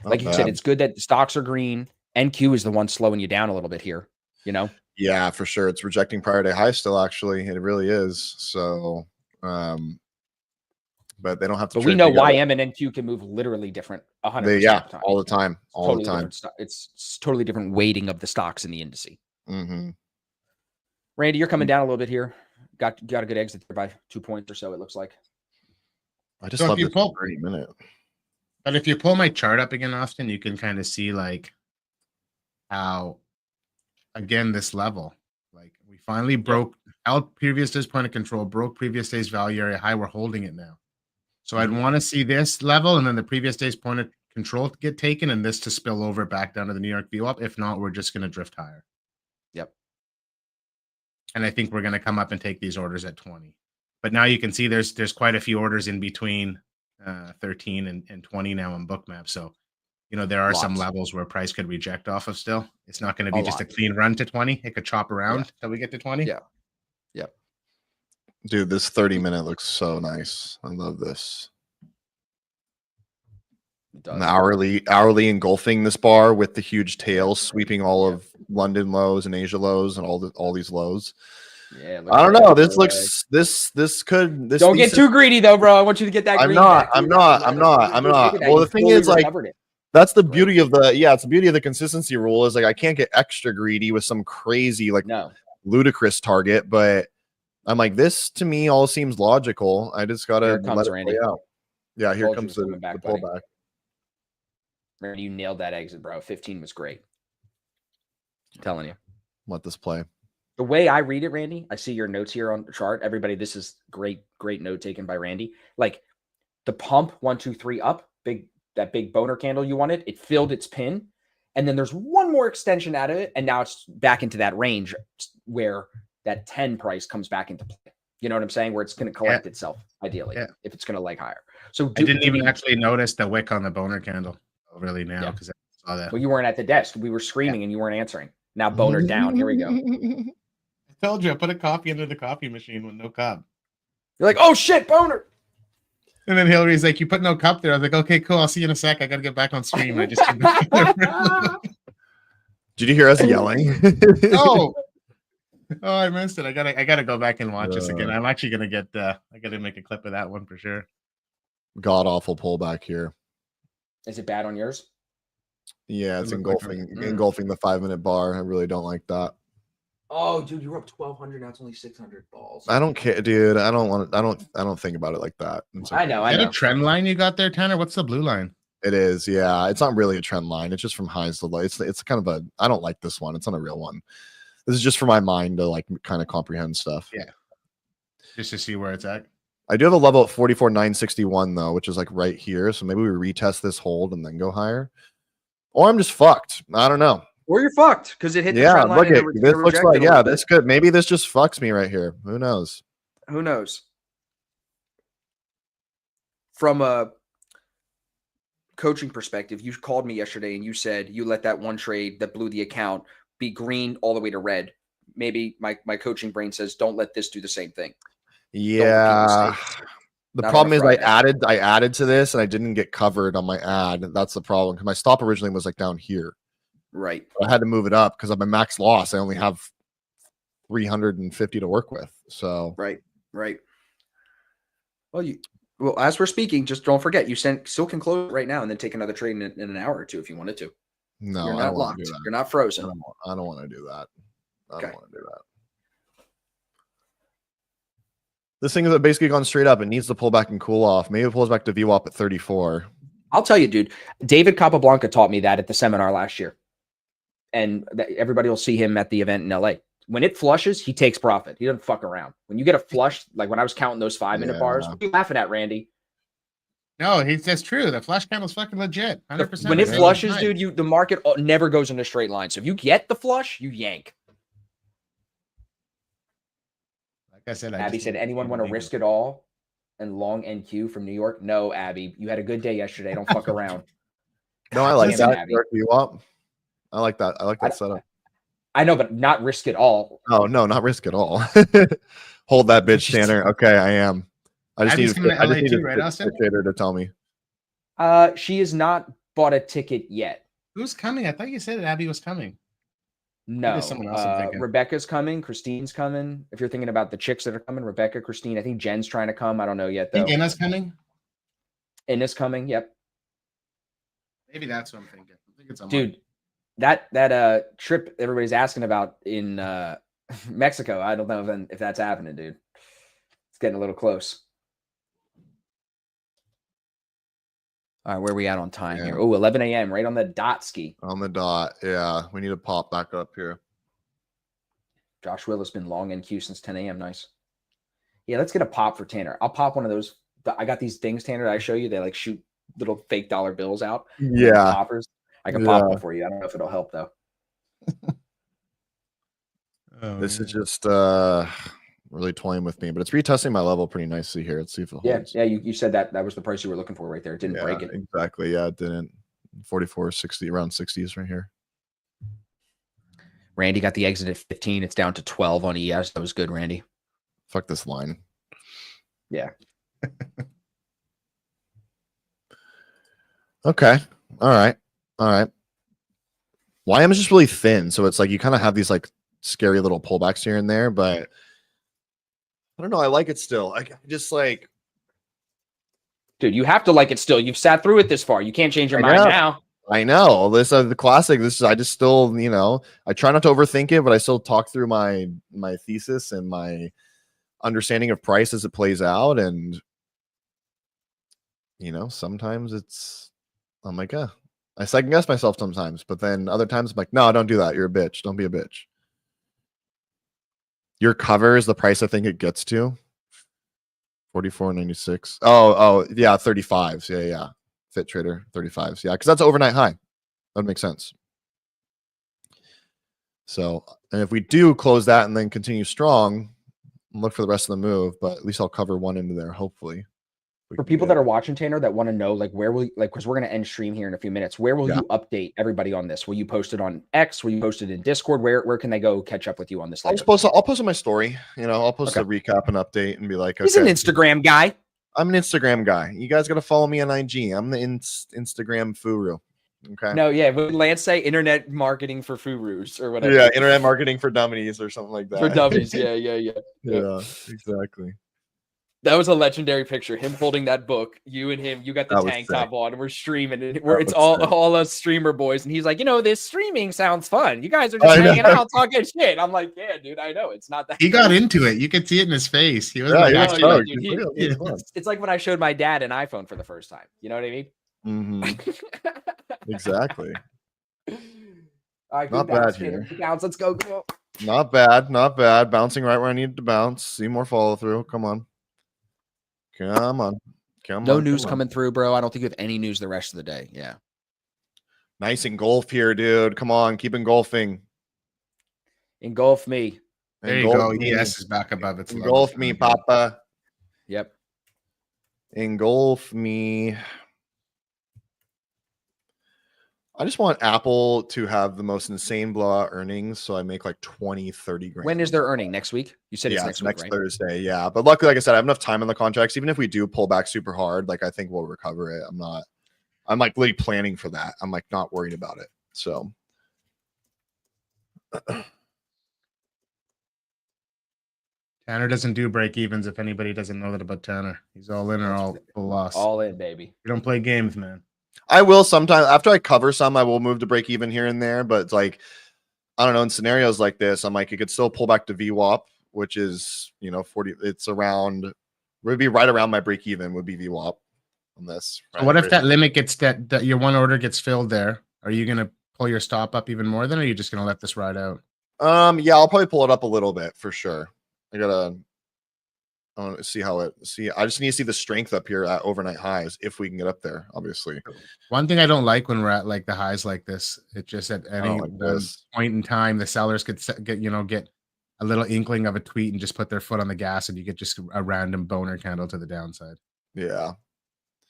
Speaker 1: Like you said, it's good that the stocks are green. NQ is the one slowing you down a little bit here,
Speaker 3: Yeah, for sure. It's rejecting prior day high still, actually. It really is. So, but they don't have to.
Speaker 1: But we know YM and NQ can move literally different 100%.
Speaker 3: Yeah, all the time. All the time.
Speaker 1: It's totally different weighting of the stocks in the indice.
Speaker 3: Mm-hmm.
Speaker 1: Randy, you're coming down a little bit here. Got a good exit there by 2 points or so, it looks like.
Speaker 3: I just love this 30-minute.
Speaker 2: But if you pull my chart up again, Austin, you can kind of see like how, again, this level, like we finally broke out previous day's point of control, broke previous day's value area high. We're holding it now. So I'd want to see this level and then the previous day's point of control to get taken and this to spill over back down to the New York VWAP. If not, we're just going to drift higher.
Speaker 1: Yep.
Speaker 2: And I think we're going to come up and take these orders at 20. But now you can see there's quite a few orders in between 13 and 20 now on Bookmap. So, there are some levels where price could reject off of still. It's not going to be just a clean run to 20. It could chop around till we get to 20.
Speaker 1: Yeah. Yep.
Speaker 3: Dude, this 30-minute looks so nice. I love this. And the hourly engulfing this bar with the huge tails sweeping all of London lows and Asia lows and all these lows.
Speaker 1: Yeah,
Speaker 3: I don't know. This looks this could this.
Speaker 1: Don't get too greedy though, bro. I want you to get that.
Speaker 3: I'm not. Well, the thing is, like, that's the beauty of it's the beauty of the consistency rule is like I can't get extra greedy with some crazy ludicrous target, but I'm like, this to me all seems logical. I just gotta let it play out. Yeah, here comes the pullback.
Speaker 1: Randy, you nailed that exit, bro. 15 was great. I'm telling you.
Speaker 3: Let this play.
Speaker 1: The way I read it, Randy, I see your notes here on the chart. Everybody, this is great note taken by Randy. Like the pump 1, 2, 3 up, that big boner candle you wanted, it filled its pin. And then there's one more extension out of it. And now it's back into that range where that 10 price comes back into play. You know what I'm saying? Where it's going to collect itself, ideally, if it's going to leg higher. So
Speaker 2: I didn't even actually notice the wick on the boner candle really now because I saw that.
Speaker 1: Well, you weren't at the desk. We were screaming and you weren't answering. Now boner down. Here we go.
Speaker 2: I told you I put a coffee into the coffee machine with no cup.
Speaker 1: You're like, oh shit, boner.
Speaker 2: And then Hillary's like, you put no cup there. I was like, okay, cool. I'll see you in a sec. I got to get back on stream. I just
Speaker 3: Did you hear us yelling?
Speaker 2: No. Oh, I missed it. I gotta go back and watch this again.
Speaker 3: Uh,
Speaker 2: I'm actually gonna get I gotta make a clip of that one for sure.
Speaker 3: God awful pullback here.
Speaker 1: Is it bad on yours?
Speaker 3: Yeah, it's
Speaker 2: It looked like
Speaker 3: engulfing the 5-minute bar. I really don't like that.
Speaker 1: Oh, dude, you were up 1,200. Now it's only 600 balls.
Speaker 3: I don't care, dude. I don't think about it like that. It's
Speaker 1: I know.
Speaker 2: Is
Speaker 1: I
Speaker 2: that
Speaker 1: know.
Speaker 2: a trend line you got there, Tanner? What's the blue line?
Speaker 3: It is, yeah. It's not really a trend line. It's just from highs to low. It's kind of a. I don't like this one. It's not a real one. This is just for my mind to like kind of comprehend stuff.
Speaker 2: Yeah. Just to see where it's at.
Speaker 3: I do have a level at 44,961 though, which is like right here. So maybe we retest this hold and then go higher, or I'm just fucked. I don't know.
Speaker 1: Or you're fucked because it hit the
Speaker 3: Yeah,
Speaker 1: trend line.
Speaker 3: look
Speaker 1: and
Speaker 3: at
Speaker 1: it
Speaker 3: this. Looks
Speaker 1: rejected
Speaker 3: like
Speaker 1: a little bit.
Speaker 3: this could maybe this just fucks me right here. Who knows?
Speaker 1: Who knows? From a coaching perspective, you called me yesterday and you said you let that one trade that blew the account be green all the way to red. Maybe my coaching brain says, don't let this do the same thing.
Speaker 3: Yeah. The
Speaker 1: Not
Speaker 3: problem
Speaker 1: on a
Speaker 3: is
Speaker 1: Friday.
Speaker 3: I added to this and I didn't get covered on my ad. That's the problem because my stop originally was like down here.
Speaker 1: Right.
Speaker 3: I had to move it up because of my max loss. I only have 350 to work with. So
Speaker 1: Right. Well, as we're speaking, just don't forget you still can close right now and then take another trade in an hour or two if you wanted to.
Speaker 3: no,
Speaker 1: You're
Speaker 3: I
Speaker 1: not
Speaker 3: don't want
Speaker 1: locked.
Speaker 3: to do that.
Speaker 1: You're not frozen.
Speaker 3: I don't want to do that. I
Speaker 1: Okay.
Speaker 3: don't want to do that. This thing has basically gone straight up. It needs to pull back and cool off. Maybe it pulls back to VWAP at 34.
Speaker 1: I'll tell you, dude, David Capablanca taught me that at the seminar last year. And everybody will see him at the event in LA. When it flushes, he takes profit. He doesn't fuck around. When you get a flush, like when I was counting those 5-minute bars, what are you laughing at, Randy?
Speaker 2: No, that's true. The flush candle's fucking legit. 100%.
Speaker 1: When it flushes, dude, the market never goes in a straight line. So if you get the flush, you yank.
Speaker 2: Like I said,
Speaker 1: Abby said, anyone want to risk it all and long NQ from New York? No, Abby. You had a good day yesterday. Don't fuck around.
Speaker 3: No, I like
Speaker 1: damn it,
Speaker 3: that.
Speaker 1: Abby.
Speaker 3: VWAP. I like that. I like that setup.
Speaker 1: I know, but not risk it all.
Speaker 3: Oh no, not risk at all. Hold that bitch, Tanner. Okay, I am. I just need a trader to tell me.
Speaker 1: She has not bought a ticket yet.
Speaker 2: Who's coming? I thought you said Abby was coming.
Speaker 1: No,
Speaker 2: someone else I'm thinking.
Speaker 1: Rebecca's coming. Christine's coming. If you're thinking about the chicks that are coming, Rebecca, Christine. I think Jen's trying to come. I don't know yet though.
Speaker 2: I think Inna's coming.
Speaker 1: Inna's coming. Yep.
Speaker 2: Maybe that's what I'm thinking. I think it's
Speaker 1: dude. That trip everybody's asking about in Mexico. I don't know if that's happening, dude. It's getting a little close. All right, where are we at on time here? Oh, 11 a.m. right on the dot, Ski.
Speaker 3: On the dot. Yeah, we need to pop back up here.
Speaker 1: Josh Will has been long in queue since 10 a.m. Nice. Yeah, let's get a pop for Tanner. I'll pop one of those. I got these things, Tanner, that I show you. They like shoot little fake dollar bills out.
Speaker 3: Yeah.
Speaker 1: Poppers. I can pop one for you. I don't know if it'll help though.
Speaker 3: This is just really toying with me, but it's retesting my level pretty nicely here. Let's see if it holds.
Speaker 1: Yeah. You said that was the price you were looking for right there. It didn't break it.
Speaker 3: Exactly. Yeah, it didn't. 44, 60, around 60s right here.
Speaker 1: Randy got the exit at 15. It's down to 12 on ES. That was good, Randy.
Speaker 3: Fuck this line.
Speaker 1: Yeah.
Speaker 3: Okay. All right. YM is just really thin, so it's like you kind of have these like scary little pullbacks here and there, but I don't know. I like it still. I just like,
Speaker 1: dude, you have to like it still. You've sat through it this far. You can't change your mind now.
Speaker 3: I know this the classic. This is I just still, I try not to overthink it, but I still talk through my thesis and my understanding of price as it plays out, and sometimes it's I'm like, I second guess myself sometimes, but then other times I'm like, no, don't do that. You're a bitch. Don't be a bitch. Your cover is the price I think it gets to. 44.96. Oh, yeah, 35s. Yeah. Fit Trader 35s. Yeah, because that's an overnight high. That would make sense. So, and if we do close that and then continue strong, look for the rest of the move, but at least I'll cover one into there, hopefully.
Speaker 1: For people that are watching, Tanner, that want to know, like, where will, like, because we're going to end stream here in a few minutes, where will you update everybody on this? Will you post it on X? Will you post it in Discord? Where can they go catch up with you on this?
Speaker 3: I'll post on my story. I'll post a recap and update and be like, okay.
Speaker 1: He's an Instagram guy.
Speaker 3: I'm an Instagram guy. You guys got to follow me on IG. I'm the Instagram furu. Okay.
Speaker 1: No, yeah. Would Lance say internet marketing for Furus or whatever?
Speaker 3: Yeah, internet marketing for dummies or something like that.
Speaker 1: For dummies. Yeah.
Speaker 3: Yeah, exactly.
Speaker 1: That was a legendary picture. Him holding that book. You and him. You got the
Speaker 3: That was
Speaker 1: tank
Speaker 3: sick.
Speaker 1: top on, and we're streaming. And
Speaker 3: That
Speaker 1: it's
Speaker 3: was
Speaker 1: all
Speaker 3: sick.
Speaker 1: us streamer boys. And he's like, this streaming sounds fun. You guys are just
Speaker 3: I know.
Speaker 1: hanging out talking shit. I'm like, yeah, dude, I know it's not that.
Speaker 2: He got into it. You could see it in his face. He was
Speaker 3: Yeah,
Speaker 2: like,
Speaker 3: he was
Speaker 2: actually,
Speaker 3: stoked.
Speaker 1: dude,
Speaker 3: He's like, "Okay, it's fun."
Speaker 1: it's like when I showed my dad an iPhone for the first time. You know what I mean?
Speaker 3: Mm-hmm. Exactly.
Speaker 1: All right,
Speaker 3: Not
Speaker 1: bounce,
Speaker 3: bad here.
Speaker 1: Tanner. Bounce. Let's go. Go.
Speaker 3: Not bad. Not bad. Bouncing right where I needed to bounce. See more follow through. Come on. Come on. Come
Speaker 1: No
Speaker 3: on.
Speaker 1: news
Speaker 3: come on.
Speaker 1: coming through, bro. I don't think you have any news the rest of the day. Yeah.
Speaker 3: Nice engulf here, dude. Come on. Keep engulfing.
Speaker 1: Engulf me.
Speaker 2: there you
Speaker 3: Engulf
Speaker 2: go.
Speaker 3: me.
Speaker 2: ES is back above its level.
Speaker 3: Engulf me, Papa.
Speaker 1: Yep.
Speaker 3: Engulf me. I just want Apple to have the most insane blowout earnings so I make like 20, 30 grand.
Speaker 1: When is their earning? Next week? You said it's
Speaker 3: Yeah,
Speaker 1: next week, right?
Speaker 3: Thursday. Yeah. But luckily, like I said, I have enough time in the contracts. Even if we do pull back super hard, like I think we'll recover it. I'm like really planning for that. I'm like not worried about it. So
Speaker 2: Tanner doesn't do break evens. If anybody doesn't know that about Tanner, he's all in or all full loss.
Speaker 1: All in, baby.
Speaker 2: You don't play games, man.
Speaker 3: I will sometimes after I cover some, I will move to break even here and there. But it's like, I don't know, in scenarios like this, I'm like, you could still pull back to VWAP, which is, 40. It's around, would be right around my break even would be VWAP on this.
Speaker 2: So what if that limit gets that your one order gets filled there? Are you going to pull your stop up even more then? Or are you just going to let this ride out?
Speaker 3: Yeah, I'll probably pull it up a little bit for sure. I want to see I just need to see the strength up here at overnight highs if we can get up there, obviously.
Speaker 2: One thing I don't like when we're at like the highs like this, it's just at any point in time, the sellers could get a little inkling of a tweet and just put their foot on the gas and you get just a random boner candle to the downside.
Speaker 3: Yeah.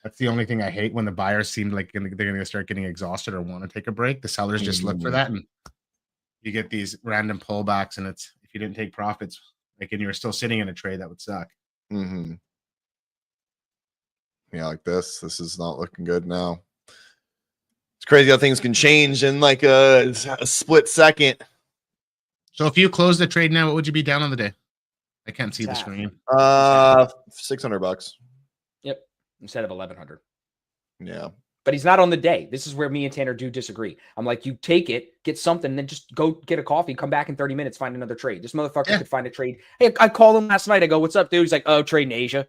Speaker 2: That's the only thing I hate when the buyers seem like they're going to start getting exhausted or want to take a break. The sellers just look for that and you get these random pullbacks and it's, if you didn't take profits, like, and you were still sitting in a trade, that would suck.
Speaker 3: Mm-hmm. Yeah, like this. This is not looking good now. It's crazy how things can change in like a split second.
Speaker 2: So if you close the trade now, what would you be down on the day? I can't see the screen.
Speaker 3: $600.
Speaker 1: Yep. Instead of 1,100.
Speaker 3: Yeah.
Speaker 1: But he's not on the day. This is where me and Tanner do disagree. I'm like, you take it, get something, then just go get a coffee, come back in 30 minutes, find another trade. This motherfucker could find a trade. Hey, I called him last night. I go, what's up, dude? He's like, oh, trade in Asia.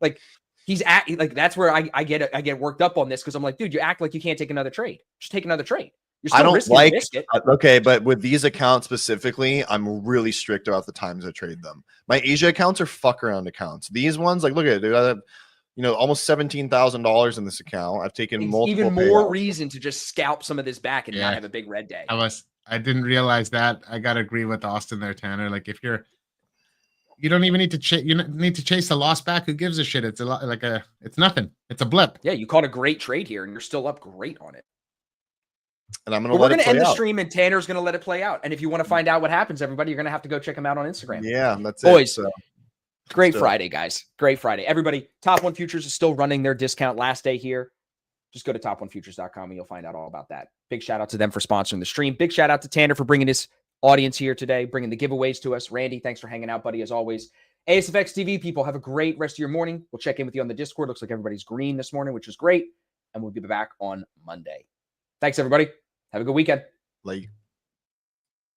Speaker 1: Like, that's where I get worked up on this because I'm like, dude, you act like you can't take another trade. Just take another trade. You're still risking to risk it.
Speaker 3: Okay, but with these accounts specifically, I'm really strict about the times I trade them. My Asia accounts are fuck around accounts. These ones, like, look at it, dude. I have, almost $17,000 in this account. I've taken multiple.
Speaker 1: Even more reason to just scalp some of this back and not have a big red day.
Speaker 2: I didn't realize that. I gotta agree with Austin there, Tanner. Like if you don't even need to chase. You need to chase the loss back. Who gives a shit? It's a lot. It's nothing. It's a blip.
Speaker 1: Yeah, you caught a great trade here, and you're still up great on it.
Speaker 3: And I'm we're gonna
Speaker 1: end the stream, and Tanner's gonna let it play out. And if you want to find out what happens, everybody, you're gonna have to go check him out on Instagram.
Speaker 3: Yeah, that's
Speaker 1: boys.
Speaker 3: So.
Speaker 1: Great Friday, guys. Great Friday. Everybody, Top One Futures is still running their discount last day here. Just go to top1futures.com and you'll find out all about that. Big shout out to them for sponsoring the stream. Big shout out to Tanner for bringing his audience here today, bringing the giveaways to us. Randy, thanks for hanging out, buddy, as always. ASFX TV people, have a great rest of your morning. We'll check in with you on the Discord. Looks like everybody's green this morning, which is great. And we'll be back on Monday. Thanks, everybody. Have a good weekend.
Speaker 3: Like.